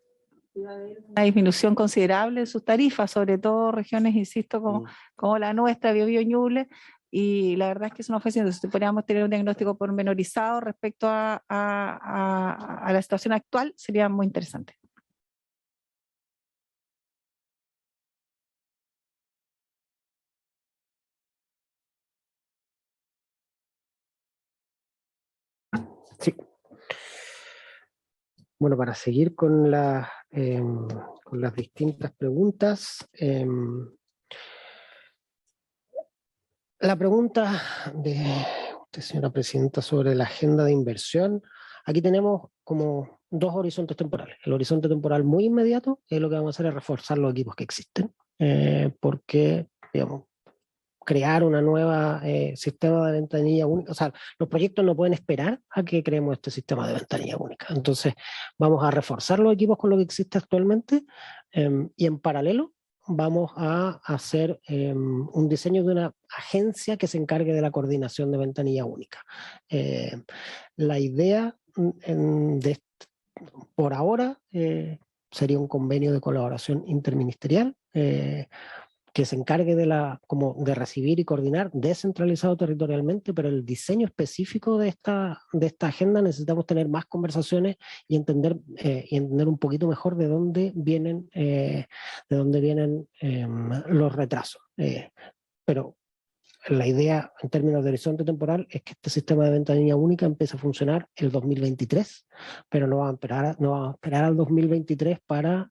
que iba a haber una disminución considerable de sus tarifas, sobre todo regiones, insisto, como la nuestra, Biobío, Ñuble, y la verdad es que es una ofensiva. Si podríamos tener un diagnóstico pormenorizado respecto a la situación actual, sería muy interesante. Sí. Bueno, para seguir con las distintas preguntas, la pregunta de usted, señora presidenta, sobre la agenda de inversión, aquí tenemos como dos horizontes temporales. El horizonte temporal muy inmediato, lo que vamos a hacer es reforzar los equipos que existen, porque, digamos, crear una nueva sistema de ventanilla única, o sea, los proyectos no pueden esperar a que creemos este sistema de ventanilla única. Entonces, vamos a reforzar los equipos con lo que existe actualmente, y en paralelo vamos a hacer un diseño de una agencia que se encargue de la coordinación de ventanilla única. La idea por ahora sería un convenio de colaboración interministerial, que se encargue de recibir y coordinar descentralizado territorialmente, pero el diseño específico de esta agenda necesitamos tener más conversaciones y entender un poquito mejor de dónde vienen los retrasos. Pero la idea en términos de horizonte temporal es que este sistema de ventanilla única empiece a funcionar el 2023, pero no vamos a esperar al 2023 para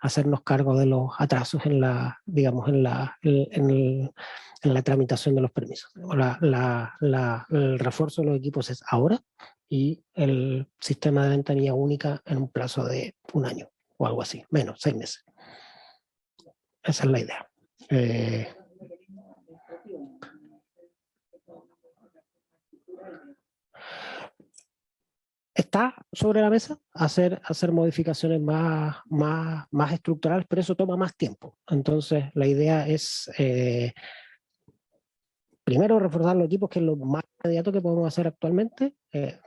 hacernos cargo de los atrasos en la tramitación de los permisos. El refuerzo de los equipos es ahora, y el sistema de ventanilla única en un plazo de un año o algo así, menos, 6 meses. Esa es la idea. Está sobre la mesa hacer modificaciones más estructurales, pero eso toma más tiempo. Entonces, la idea es primero reforzar los equipos, que es lo más inmediato que podemos hacer actualmente,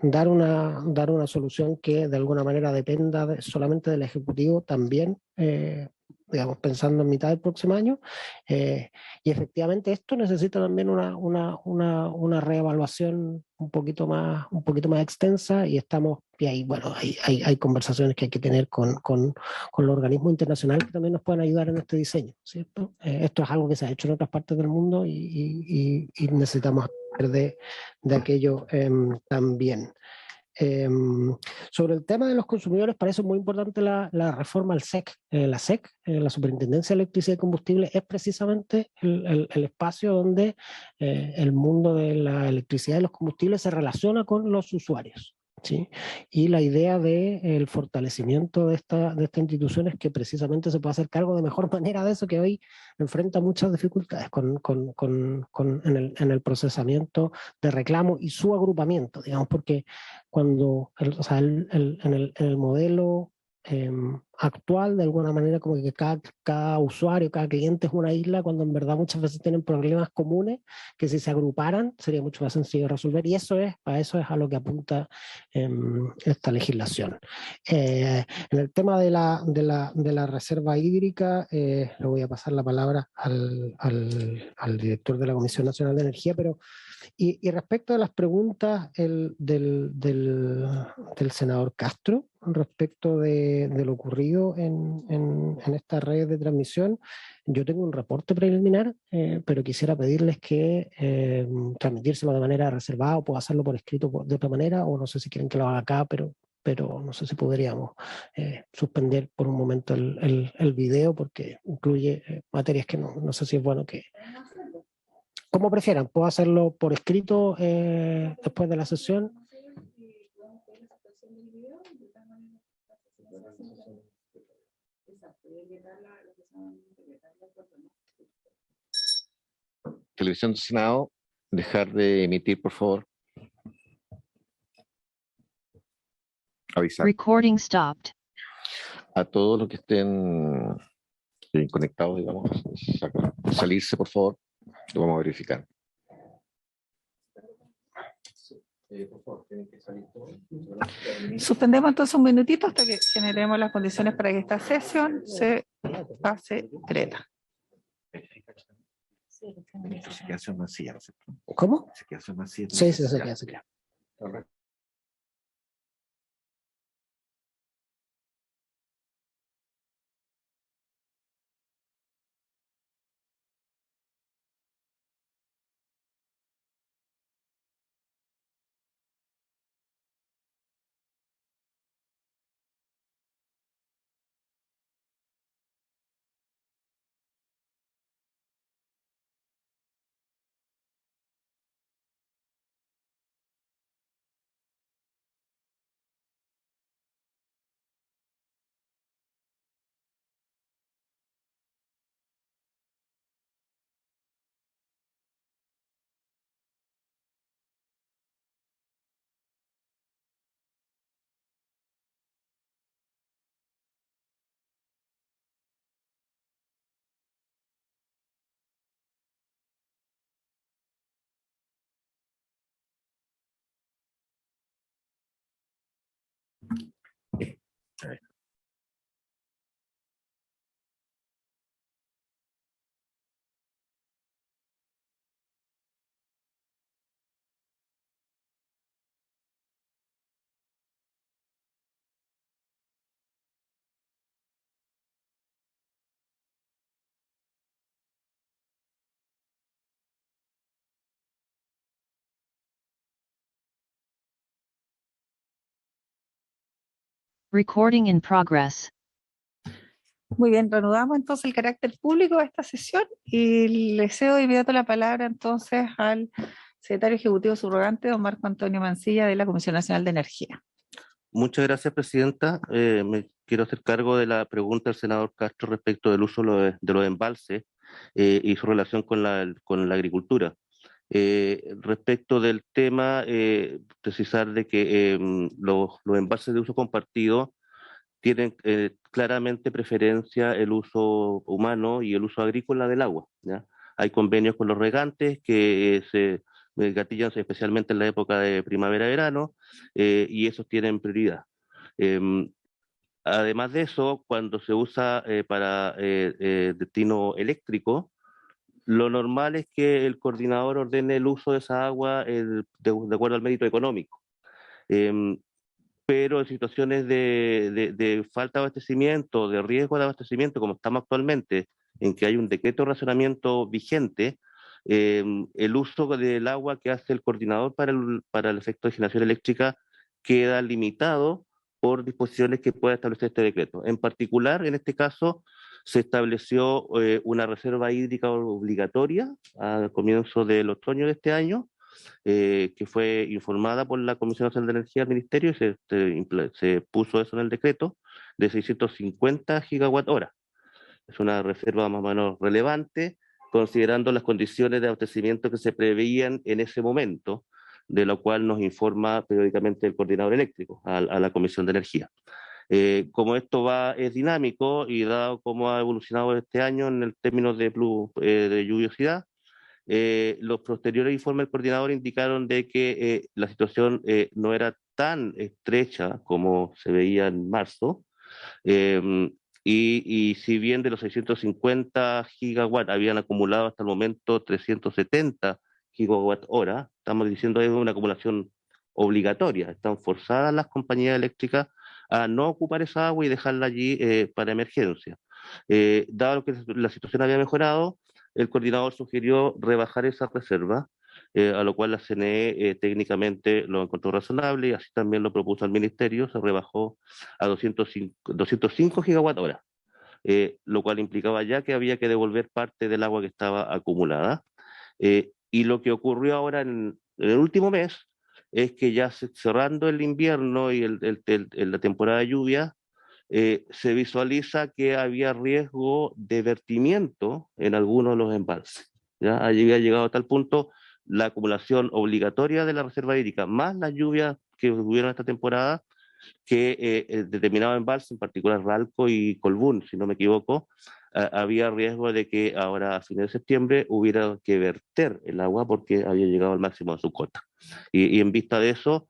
dar una solución que de alguna manera dependa solamente del Ejecutivo también, digamos, pensando en mitad del próximo año, y efectivamente esto necesita también una reevaluación un poquito más extensa, y ahí, bueno, hay conversaciones que hay que tener con los organismos internacionales que también nos pueden ayudar en este diseño, ¿cierto? Esto es algo que se ha hecho en otras partes del mundo, y necesitamos aprender de aquello también. Sobre el tema de los consumidores, para eso es muy importante la reforma al SEC. La SEC, la Superintendencia de Electricidad y Combustible, es precisamente el espacio donde el mundo de la electricidad y los combustibles se relaciona con los usuarios, ¿sí? Y la idea del fortalecimiento de esta institución es que precisamente se pueda hacer cargo de mejor manera de eso, que hoy enfrenta muchas dificultades en el procesamiento de reclamos y su agrupamiento, digamos, porque cuando en el modelo actual, de alguna manera, como que cada usuario, cada cliente es una isla, cuando en verdad muchas veces tienen problemas comunes que, si se agruparan, sería mucho más sencillo resolver, y a eso es a lo que apunta esta legislación. En el tema de la reserva hídrica, le voy a pasar la palabra al director de la Comisión Nacional de Energía, pero y respecto a las preguntas del senador Castro respecto de lo ocurrido en esta red de transmisión, yo tengo un reporte preliminar, pero quisiera pedirles que transmitírselo de manera reservada, o puedo hacerlo por escrito de otra manera, o no sé si quieren que lo haga acá, pero pero no sé si podríamos suspender por un momento el video porque incluye materias que no sé si es bueno que... Como prefieran, puedo hacerlo por escrito después de la sesión. Televisión del Senado, dejar de emitir, por favor. Avisar Recording stopped. a todos los que estén conectados, digamos, salirse, por favor. Lo vamos a verificar. Por favor, tienen que salir todos. Suspendemos entonces un minutito hasta que generemos las condiciones para que esta sesión se pase secreta. Se queda sin masilla, ¿no es cierto? ¿Cómo? Se queda sin masilla. Sí, se queda, se queda. Correcto. Recording in progress. Muy bien, reanudamos entonces el carácter público de esta sesión y le cedo de inmediato la palabra entonces al secretario ejecutivo subrogante, don Marco Antonio Mancilla, de la Comisión Nacional de Energía. Muchas gracias, presidenta. Me quiero hacer cargo de la pregunta del senador Castro respecto del uso de los embalses y su relación con la agricultura. Respecto del tema, precisar de que los embalses de uso compartido tienen claramente preferencia el uso humano y el uso agrícola del agua, ¿ya? Hay convenios con los regantes que se gatillan especialmente en la época de primavera-verano y esos tienen prioridad. Además de eso, cuando se usa para destino eléctrico, lo normal es que el coordinador ordene el uso de esa agua de acuerdo al mérito económico. Pero en situaciones de falta de abastecimiento, de riesgo de abastecimiento, como estamos actualmente, en que hay un decreto de racionamiento vigente, el uso del agua que hace el coordinador para el efecto de generación eléctrica queda limitado por disposiciones que pueda establecer este decreto. En particular, en este caso, se estableció una reserva hídrica obligatoria al comienzo del otoño de este año, que fue informada por la Comisión Nacional de Energía al Ministerio y se puso eso en el decreto de 650 gigawatt hora. Es una reserva más o menos relevante, considerando las condiciones de abastecimiento que se preveían en ese momento, de lo cual nos informa periódicamente el coordinador eléctrico a la Comisión de Energía. Como esto es dinámico y dado cómo ha evolucionado este año en el término de lluviosidad, los posteriores informes del coordinador indicaron de que la situación no era tan estrecha como se veía en marzo, y si bien de los 650 gigawatts habían acumulado hasta el momento 370 gigawatt hora, estamos diciendo que es una acumulación obligatoria, están forzadas las compañías eléctricas a no ocupar esa agua y dejarla allí para emergencia. Dado que la situación había mejorado, el coordinador sugirió rebajar esa reserva a lo cual la CNE técnicamente lo encontró razonable y así también lo propuso al Ministerio, se rebajó a 205 gigawatt hora, lo cual implicaba ya que había que devolver parte del agua que estaba acumulada. Y lo que ocurrió ahora en el último mes es que ya cerrando el invierno y la temporada de lluvia, se visualiza que había riesgo de vertimiento en algunos de los embalses. ¿Ya? Había llegado a tal punto la acumulación obligatoria de la reserva hídrica, más las lluvias que hubieron esta temporada, que determinado embalse, en particular Ralco y Colbún, si no me equivoco, había riesgo de que ahora a fines de septiembre hubiera que verter el agua porque había llegado al máximo de su cota. Y en vista de eso,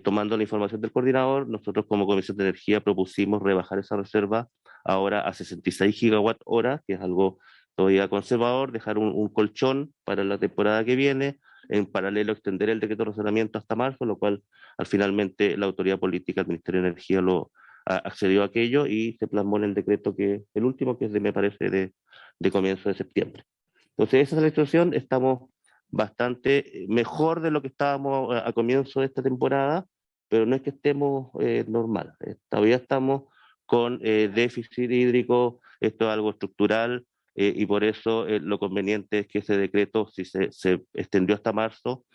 tomando la información del coordinador, nosotros como Comisión de Energía propusimos rebajar esa reserva ahora a 66 gigawatt hora, que es algo todavía conservador, dejar un colchón para la temporada que viene, en paralelo extender el decreto de razonamiento hasta marzo, lo cual finalmente la autoridad política, el Ministerio de Energía, accedió a aquello y se plasmó en el decreto el último, que es me parece de comienzo de septiembre. Entonces esa es la situación, estamos bastante mejor de lo que estábamos a comienzo de esta temporada, pero no es que estemos normal, todavía estamos con déficit hídrico, esto es algo estructural, y por eso lo conveniente es que ese decreto, si se extendió hasta marzo,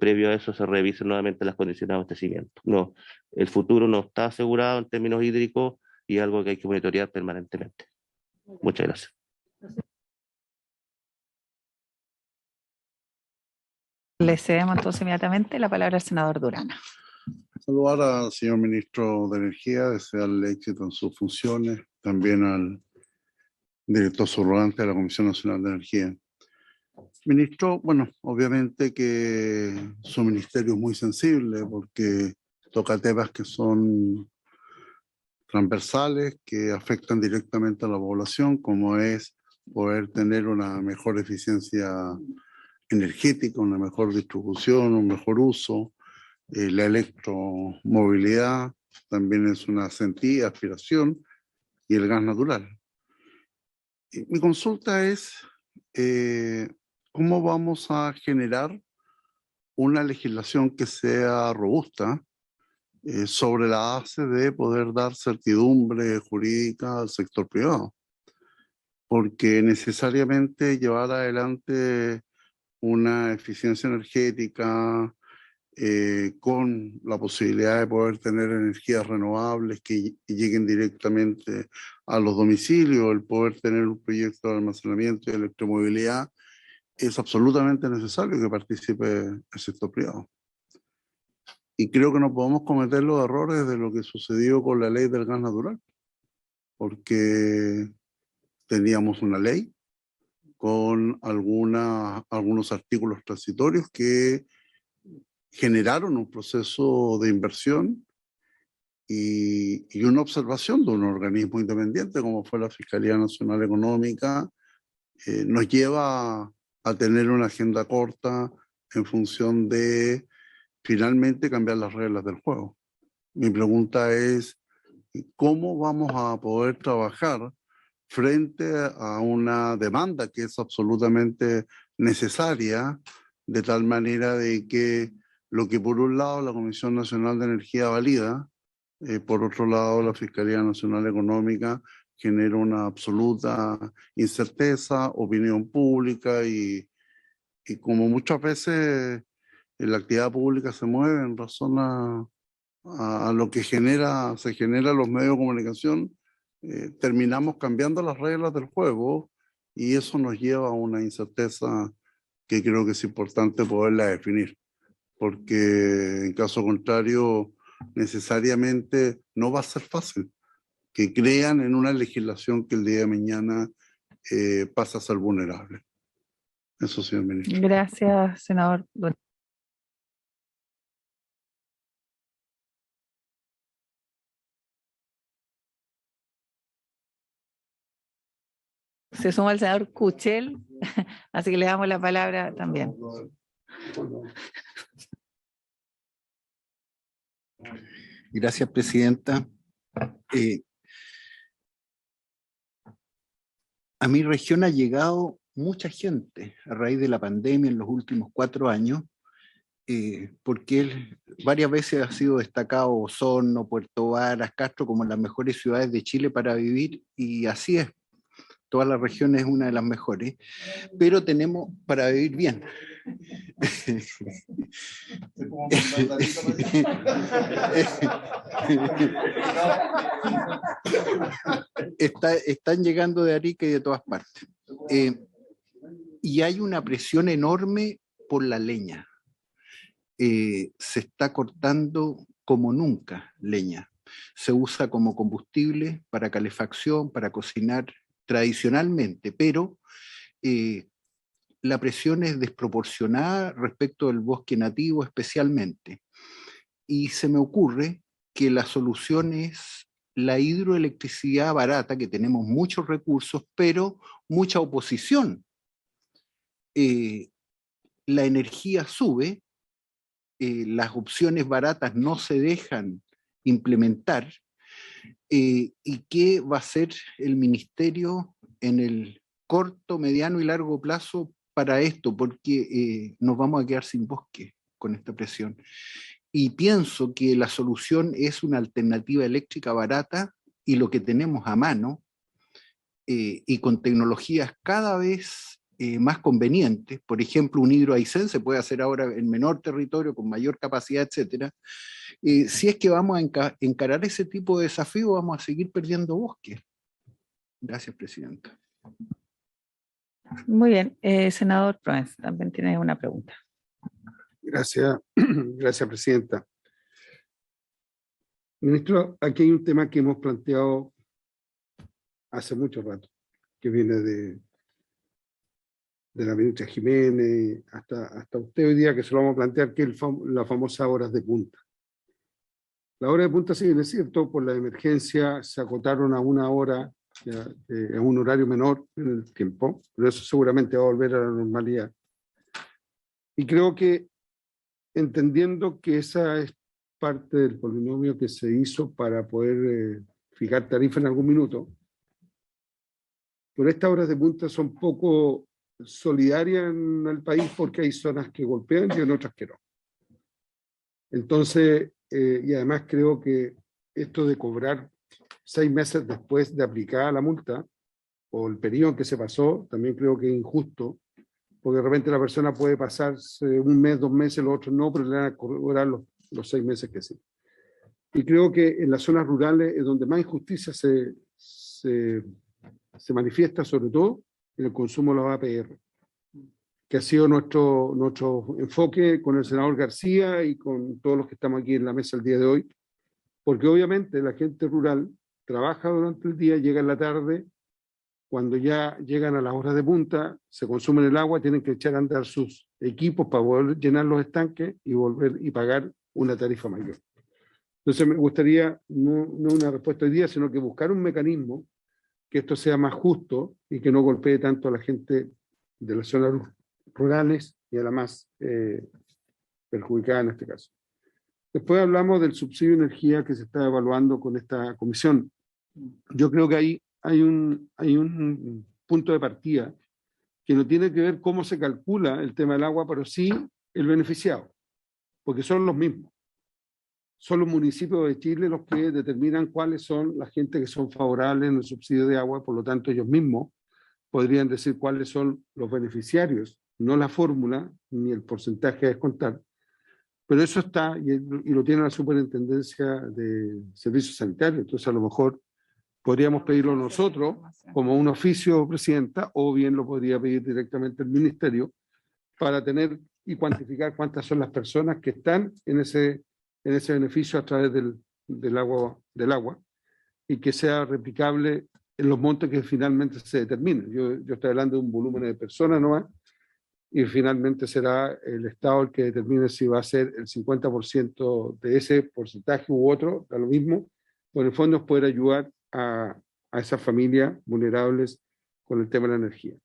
previo a eso se revisen nuevamente las condiciones de abastecimiento. No, el futuro no está asegurado en términos hídricos y algo que hay que monitorear permanentemente. Muchas gracias. Le cedemos entonces inmediatamente la palabra al senador Durana. Saludar al señor ministro de Energía, desearle éxito en sus funciones, también al director subrogante de la Comisión Nacional de Energía. Ministro, bueno, obviamente que su ministerio es muy sensible porque toca temas que son transversales, que afectan directamente a la población, como es poder tener una mejor eficiencia energética, una mejor distribución, un mejor uso, la electromovilidad también es una sentida aspiración, y el gas natural. Mi consulta es, ¿cómo vamos a generar una legislación que sea robusta sobre la base de poder dar certidumbre jurídica al sector privado? Porque necesariamente llevar adelante una eficiencia energética con la posibilidad de poder tener energías renovables que lleguen directamente a los domicilios, el poder tener un proyecto de almacenamiento y electromovilidad, es absolutamente necesario que participe el sector privado. Y creo que no podemos cometer los errores de lo que sucedió con la ley del gas natural, porque teníamos una ley con algunos artículos transitorios que generaron un proceso de inversión y una observación de un organismo independiente como fue la Fiscalía Nacional Económica, nos lleva a tener una agenda corta en función de finalmente cambiar las reglas del juego. Mi pregunta es, ¿cómo vamos a poder trabajar frente a una demanda que es absolutamente necesaria, de tal manera de que lo que por un lado la Comisión Nacional de Energía valida, por otro lado la Fiscalía Nacional Económica genera una absoluta incerteza, opinión pública y como muchas veces la actividad pública se mueve en razón a lo que se genera los medios de comunicación, terminamos cambiando las reglas del juego y eso nos lleva a una incerteza que creo que es importante poderla definir, porque en caso contrario necesariamente no va a ser fácil que crean en una legislación que el día de mañana pasa a ser vulnerable. Eso, señor ministro. Gracias, senador. Se suma el senador Kuchel, así que le damos la palabra también. Gracias, presidenta. A mi región ha llegado mucha gente a raíz de la pandemia en los últimos 4 años, porque él varias veces ha sido destacado Osorno, Puerto Varas, Castro como las mejores ciudades de Chile para vivir, y así es. Toda la región es una de las mejores, pero tenemos para vivir bien. Están llegando de Arica y de todas partes. Y hay una presión enorme por la leña. Se está cortando como nunca leña. Se usa como combustible para calefacción, para cocinar tradicionalmente, pero la presión es desproporcionada respecto del bosque nativo especialmente. Y se me ocurre que la solución es la hidroelectricidad barata, que tenemos muchos recursos, pero mucha oposición. La energía sube, las opciones baratas no se dejan implementar, y qué va a hacer el ministerio en el corto, mediano y largo plazo para esto, porque nos vamos a quedar sin bosque con esta presión. Y pienso que la solución es una alternativa eléctrica barata, y lo que tenemos a mano, y con tecnologías cada vez más convenientes. Por ejemplo, un hidroaicén se puede hacer ahora en menor territorio, con mayor capacidad, etcétera. Si es que vamos a encarar ese tipo de desafío, vamos a seguir perdiendo bosque. Gracias, presidenta. Muy bien, senador Proens, también tiene una pregunta. Gracias, gracias, presidenta. Ministro, aquí hay un tema que hemos planteado hace mucho rato, que viene de la ministra Jiménez hasta usted hoy día, que se lo vamos a plantear, que es la famosa horas de punta. Las horas de punta, sí, es cierto, por la emergencia se acotaron a 1 hora, a un horario menor en el tiempo, pero eso seguramente va a volver a la normalidad. Y creo que, entendiendo que esa es parte del polinomio que se hizo para poder fijar tarifa en algún minuto, pero estas horas de punta son poco solidarias en el país, porque hay zonas que golpean y en otras que no. Entonces, y además creo que esto de cobrar 6 meses después de aplicada la multa, o el periodo en que se pasó, también creo que es injusto, porque de repente la persona puede pasarse 1 mes, 2 meses, los otros no, pero le van a cobrar los 6 meses que sí. Y creo que en las zonas rurales es donde más injusticia se manifiesta, sobre todo en el consumo de la APR, que ha sido nuestro enfoque con el senador García y con todos los que estamos aquí en la mesa el día de hoy, porque obviamente la gente rural trabaja durante el día, llega en la tarde, cuando ya llegan a las horas de punta, se consumen el agua, tienen que echar a andar sus equipos para poder llenar los estanques y volver y pagar una tarifa mayor. Entonces me gustaría, no una respuesta hoy día, sino que buscar un mecanismo que esto sea más justo y que no golpee tanto a la gente de las zonas rurales y a la más perjudicada en este caso. Después hablamos del subsidio de energía que se está evaluando con esta comisión. Yo creo que ahí hay un punto de partida que no tiene que ver cómo se calcula el tema del agua, pero sí el beneficiado, porque son los mismos. Son los municipios de Chile los que determinan cuáles son las gente que son favorables en el subsidio de agua, por lo tanto ellos mismos podrían decir cuáles son los beneficiarios, no la fórmula ni el porcentaje a descontar. Pero eso está, y lo tiene la Superintendencia de Servicios Sanitarios, entonces a lo mejor podríamos pedirlo nosotros como un oficio, presidenta, o bien lo podría pedir directamente el ministerio para tener y cuantificar cuántas son las personas que están en ese beneficio a través del agua, y que sea replicable en los montos que finalmente se determinen. Yo estoy hablando de un volumen de personas nomás, y finalmente será el Estado el que determine si va a ser el 50% de ese porcentaje u otro, da lo mismo, pero en el fondo es poder ayudar a esas familias vulnerables con el tema de la energía.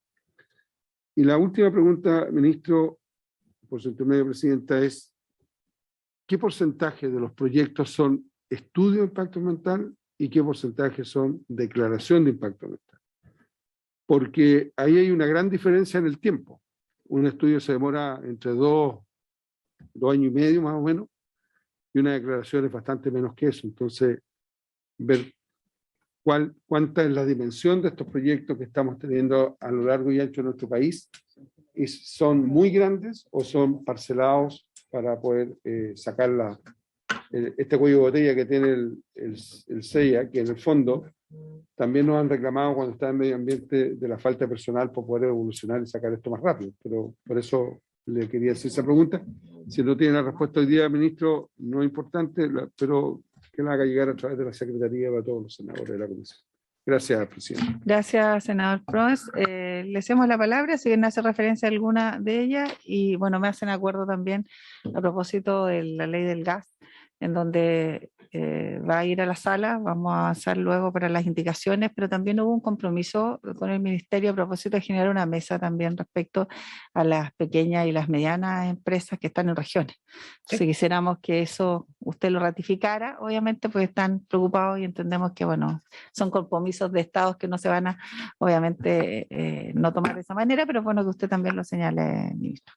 Y la última pregunta, ministro, por su intermedio, presidenta, es ¿qué porcentaje de los proyectos son estudio de impacto ambiental y qué porcentaje son declaración de impacto ambiental? porque ahí hay una gran diferencia en el tiempo. Un estudio se demora entre 2 años y medio más o menos, y una declaración es bastante menos que eso. Entonces, ver cuánta es la dimensión de estos proyectos que estamos teniendo a lo largo y ancho de nuestro país, son muy grandes o son parcelados para poder sacar este cuello de botella que tiene el CEIA, que en el fondo también nos han reclamado cuando está en medio ambiente de la falta de personal por poder evolucionar y sacar esto más rápido. Pero por eso le quería hacer esa pregunta. Si no tiene la respuesta hoy día, ministro, no es importante, pero que la haga llegar a través de la Secretaría para todos los senadores de la Comisión. Gracias, presidente. Gracias, senador Proes. Le cedemos la palabra, si bien hace referencia a alguna de ellas, y bueno, me hacen acuerdo también a propósito de la ley del gas, en donde va a ir a la sala, vamos a avanzar luego para las indicaciones, pero también hubo un compromiso con el Ministerio a propósito de generar una mesa también respecto a las pequeñas y las medianas empresas que están en regiones. Sí. Si quisiéramos que eso usted lo ratificara, obviamente pues están preocupados y entendemos que bueno, son compromisos de estados que no se van a, obviamente, no tomar de esa manera, pero es bueno que usted también lo señale, ministro.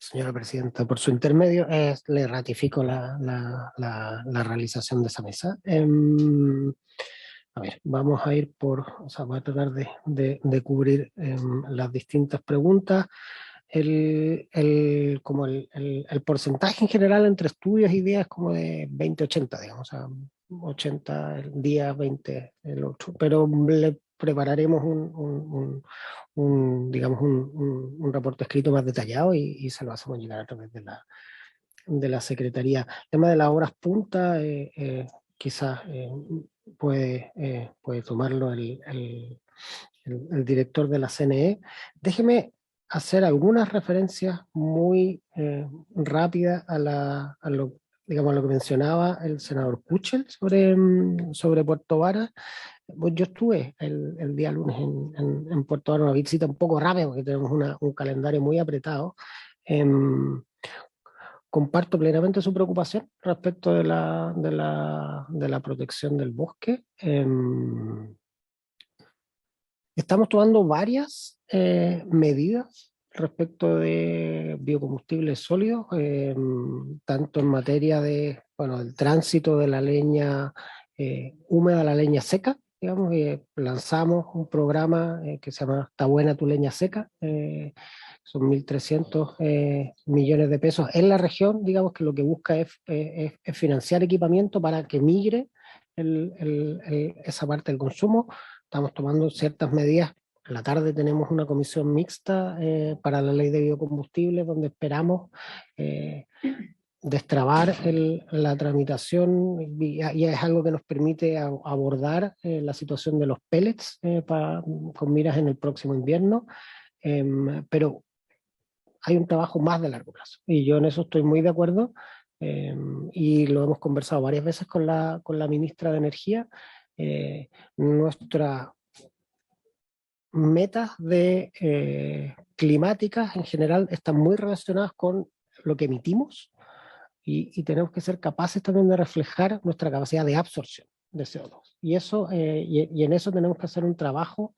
Señora Presidenta, por su intermedio le ratifico la realización de esa mesa. A ver, vamos a ir voy a tratar de cubrir las distintas preguntas. El porcentaje en general entre estudios y días es como de 20-80, digamos, o sea, 80 el día, 20 el otro, pero le prepararemos un reporte escrito más detallado y se lo hacemos llegar a través de la Secretaría. El tema de las horas punta, quizás puede tomarlo el director de la CNE. Déjeme hacer algunas referencias muy rápidas a lo que mencionaba el senador Kuchel sobre Puerto Varas. Yo estuve el día lunes en Puerto Varas, una visita un poco rápida porque tenemos un calendario muy apretado. Comparto plenamente su preocupación respecto de la protección del bosque. Estamos tomando varias medidas respecto de biocombustibles sólidos, tanto en materia del tránsito de la leña húmeda a la leña seca. Digamos, lanzamos un programa que se llama Está buena tu leña seca. Son 1.300 millones de pesos en la región, digamos, que lo que busca es financiar equipamiento para que migre esa parte del consumo. Estamos tomando ciertas medidas. En la tarde tenemos una comisión mixta para la ley de biocombustibles, donde esperamos destrabar la tramitación, y es algo que nos permite abordar la situación de los pellets con miras en el próximo invierno, pero hay un trabajo más de largo plazo, y yo en eso estoy muy de acuerdo, y lo hemos conversado varias veces con la ministra de Energía. Nuestras metas climáticas en general están muy relacionadas con lo que emitimos, y tenemos que ser capaces también de reflejar nuestra capacidad de absorción de CO2. Y en eso tenemos que hacer un trabajo,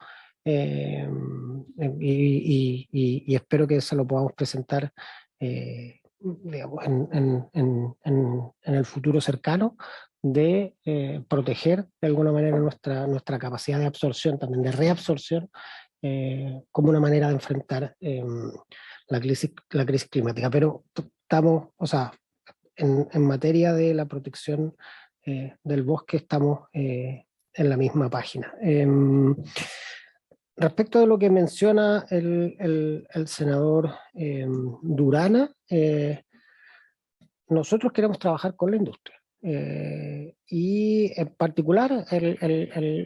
y espero que se lo podamos presentar digamos, en el futuro cercano, de proteger de alguna manera nuestra capacidad de absorción, también de reabsorción, como una manera de enfrentar la crisis climática. Pero estamos, en materia de la protección del bosque, estamos en la misma página. Respecto de lo que menciona el senador Durana, nosotros queremos trabajar con la industria. Y en particular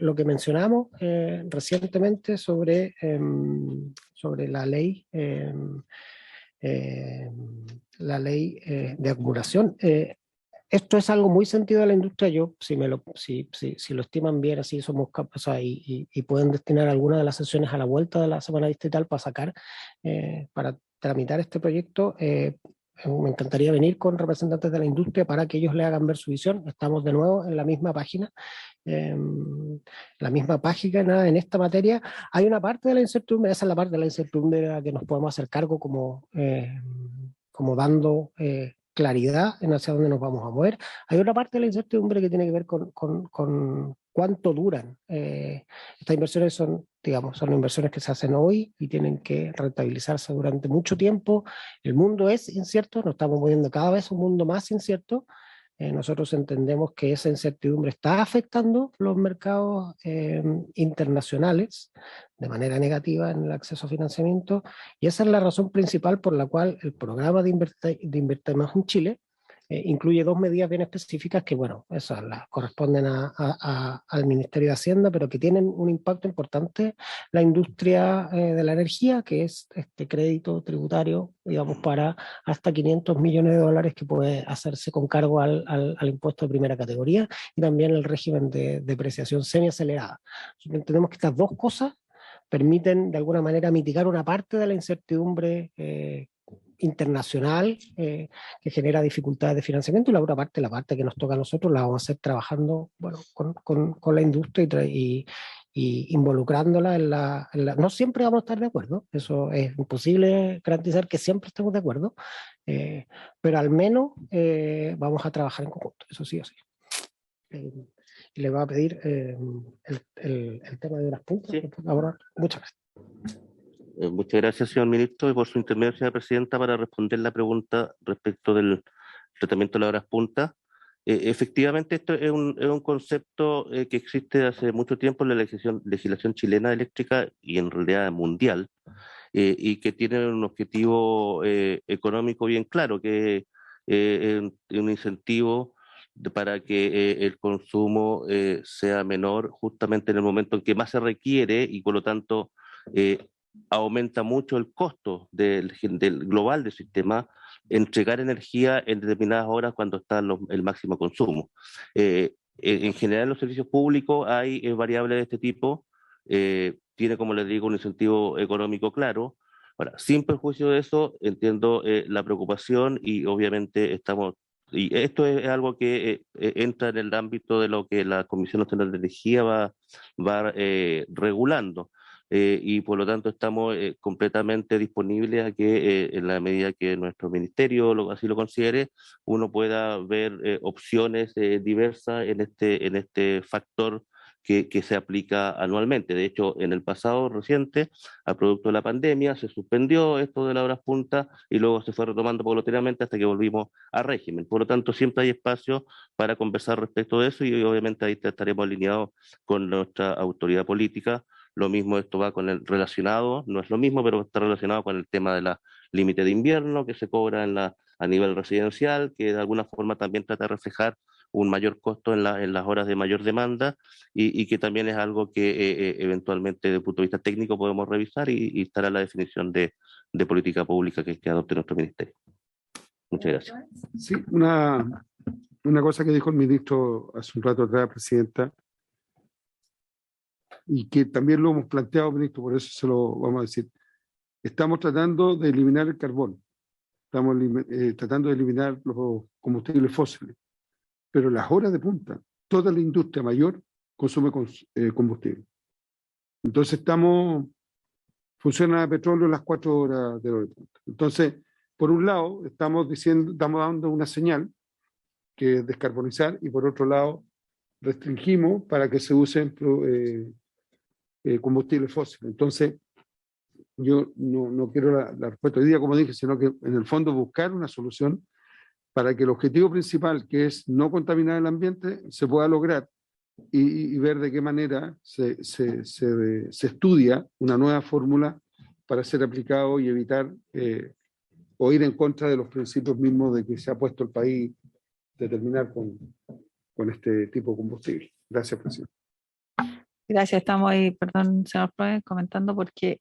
lo que mencionamos recientemente sobre la ley de acumulación. Esto es algo muy sentido de la industria. Yo, si lo estiman bien, así somos capaces, y pueden destinar alguna de las sesiones a la vuelta de la semana distrital para tramitar este proyecto. me encantaría venir con representantes de la industria para que ellos le hagan ver su visión. Estamos de nuevo en la misma página. La misma página en esta materia. Hay una parte de la incertidumbre, esa es la parte de la incertidumbre a la que nos podemos hacer cargo como dando claridad en hacia dónde nos vamos a mover. Hay otra parte de la incertidumbre que tiene que ver con cuánto duran. Estas inversiones son inversiones que se hacen hoy y tienen que rentabilizarse durante mucho tiempo. El mundo es incierto, nos estamos moviendo cada vez a un mundo más incierto. Nosotros entendemos que esa incertidumbre está afectando los mercados internacionales de manera negativa en el acceso a financiamiento, y esa es la razón principal por la cual el programa de Invertimos en Chile incluye 2 medidas bien específicas que, bueno, esas las corresponden al Ministerio de Hacienda, pero que tienen un impacto importante la industria de la energía, que es este crédito tributario, digamos, para hasta $500 millones que puede hacerse con cargo al impuesto de primera categoría, y también el régimen de depreciación semiacelerada. Entendemos que estas dos cosas permiten de alguna manera mitigar una parte de la incertidumbre internacional que genera dificultades de financiamiento, y la otra parte, la parte que nos toca a nosotros, la vamos a hacer trabajando, bueno, con la industria y involucrándola en la... No siempre vamos a estar de acuerdo, eso es imposible garantizar que siempre estemos de acuerdo, pero al menos vamos a trabajar en conjunto, eso sí o sí. Y le voy a pedir el tema de horas puntas. Sí. Muchas gracias. Muchas gracias, señor ministro, y por su intermedio, señora presidenta, para responder la pregunta respecto del tratamiento de las horas puntas. Efectivamente, esto es un concepto que existe hace mucho tiempo en la legislación chilena eléctrica y en realidad mundial, y que tiene un objetivo económico bien claro, que es un incentivo para que el consumo sea menor justamente en el momento en que más se requiere, y por lo tanto aumenta mucho el costo del global del sistema entregar energía en determinadas horas cuando está el máximo consumo. En general en los servicios públicos hay variables de este tipo, tiene, como les digo, un incentivo económico claro. Ahora, sin perjuicio de eso, entiendo la preocupación, y obviamente y esto es algo que entra en el ámbito de lo que la Comisión Nacional de Energía va regulando. Y por lo tanto estamos completamente disponibles a que en la medida que nuestro ministerio así lo considere, uno pueda ver opciones diversas en este factor que se aplica anualmente. De hecho, en el pasado reciente, a producto de la pandemia, se suspendió esto de las horas puntas y luego se fue retomando paulatinamente hasta que volvimos a régimen. Por lo tanto, siempre hay espacio para conversar respecto de eso, y obviamente ahí estaremos alineados con nuestra autoridad política. Lo mismo, esto va con el relacionado, no es lo mismo, pero está relacionado con el tema de la límite de invierno que se cobra a nivel residencial, que de alguna forma también trata de reflejar un mayor costo en las horas de mayor demanda, y que también es algo que eventualmente desde el punto de vista técnico podemos revisar, y estará la definición de política pública que adopte nuestro ministerio. Muchas gracias. Sí, una cosa que dijo el ministro hace un rato atrás, presidenta, y que también lo hemos planteado, ministro, por eso se lo vamos a decir. Estamos tratando de eliminar el carbón, estamos tratando de eliminar los combustibles fósiles, pero las horas de punta, toda la industria mayor consume combustible. Entonces funciona el petróleo las 4 horas de hora de punta. Entonces, por un lado, estamos dando una señal que es descarbonizar, y por otro lado, restringimos para que se usen combustibles fósiles. Entonces, yo no quiero la respuesta hoy día, como dije, sino que en el fondo buscar una solución para que el objetivo principal, que es no contaminar el ambiente, se pueda lograr, y ver de qué manera se estudia una nueva fórmula para ser aplicado y evitar o ir en contra de los principios mismos de que se ha puesto el país de terminar con este tipo de combustible. Gracias, presidente. Gracias, estamos ahí, perdón, señor Proen, comentando porque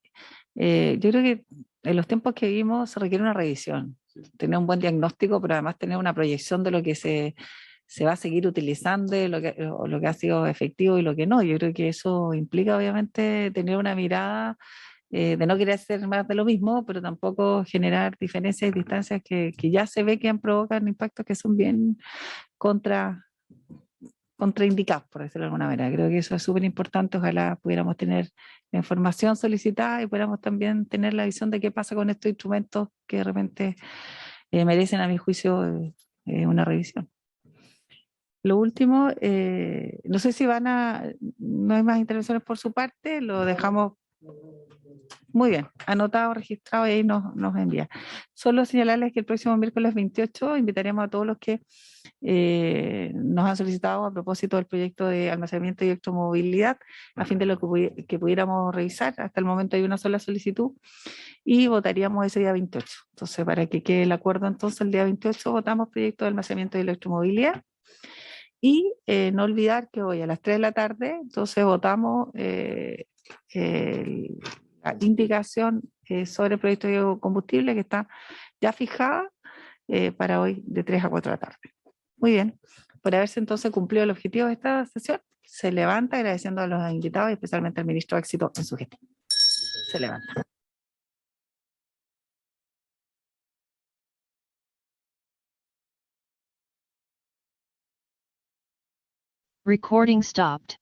yo creo que en los tiempos que vivimos se requiere una revisión, tener un buen diagnóstico, pero además tener una proyección de lo que se va a seguir utilizando, lo que ha sido efectivo y lo que no. Yo creo que eso implica obviamente tener una mirada de no querer hacer más de lo mismo, pero tampoco generar diferencias y distancias que ya se ve que provocan impactos que son bien contraindicados, por decirlo de alguna manera. Creo que eso es súper importante. Ojalá pudiéramos tener la información solicitada y pudiéramos también tener la visión de qué pasa con estos instrumentos que de repente merecen, a mi juicio, una revisión. Lo último, no sé si no hay más intervenciones por su parte, lo dejamos muy bien, anotado, registrado y ahí nos envía. Solo señalarles que el próximo miércoles 28 invitaremos a todos los que nos han solicitado a propósito del proyecto de almacenamiento y electromovilidad, a fin de lo que pudiéramos revisar. Hasta el momento hay una sola solicitud y votaríamos ese día 28. Entonces, para que quede el acuerdo, entonces el día 28 votamos proyecto de almacenamiento y electromovilidad. Y no olvidar que hoy a las 3 de la tarde, entonces votamos la indicación sobre el proyecto de combustible que está ya fijada para hoy de 3 a 4 de la tarde. Muy bien, por haberse entonces cumplido el objetivo de esta sesión, se levanta agradeciendo a los invitados y especialmente al ministro éxito en su gestión. Se levanta. Recording stopped.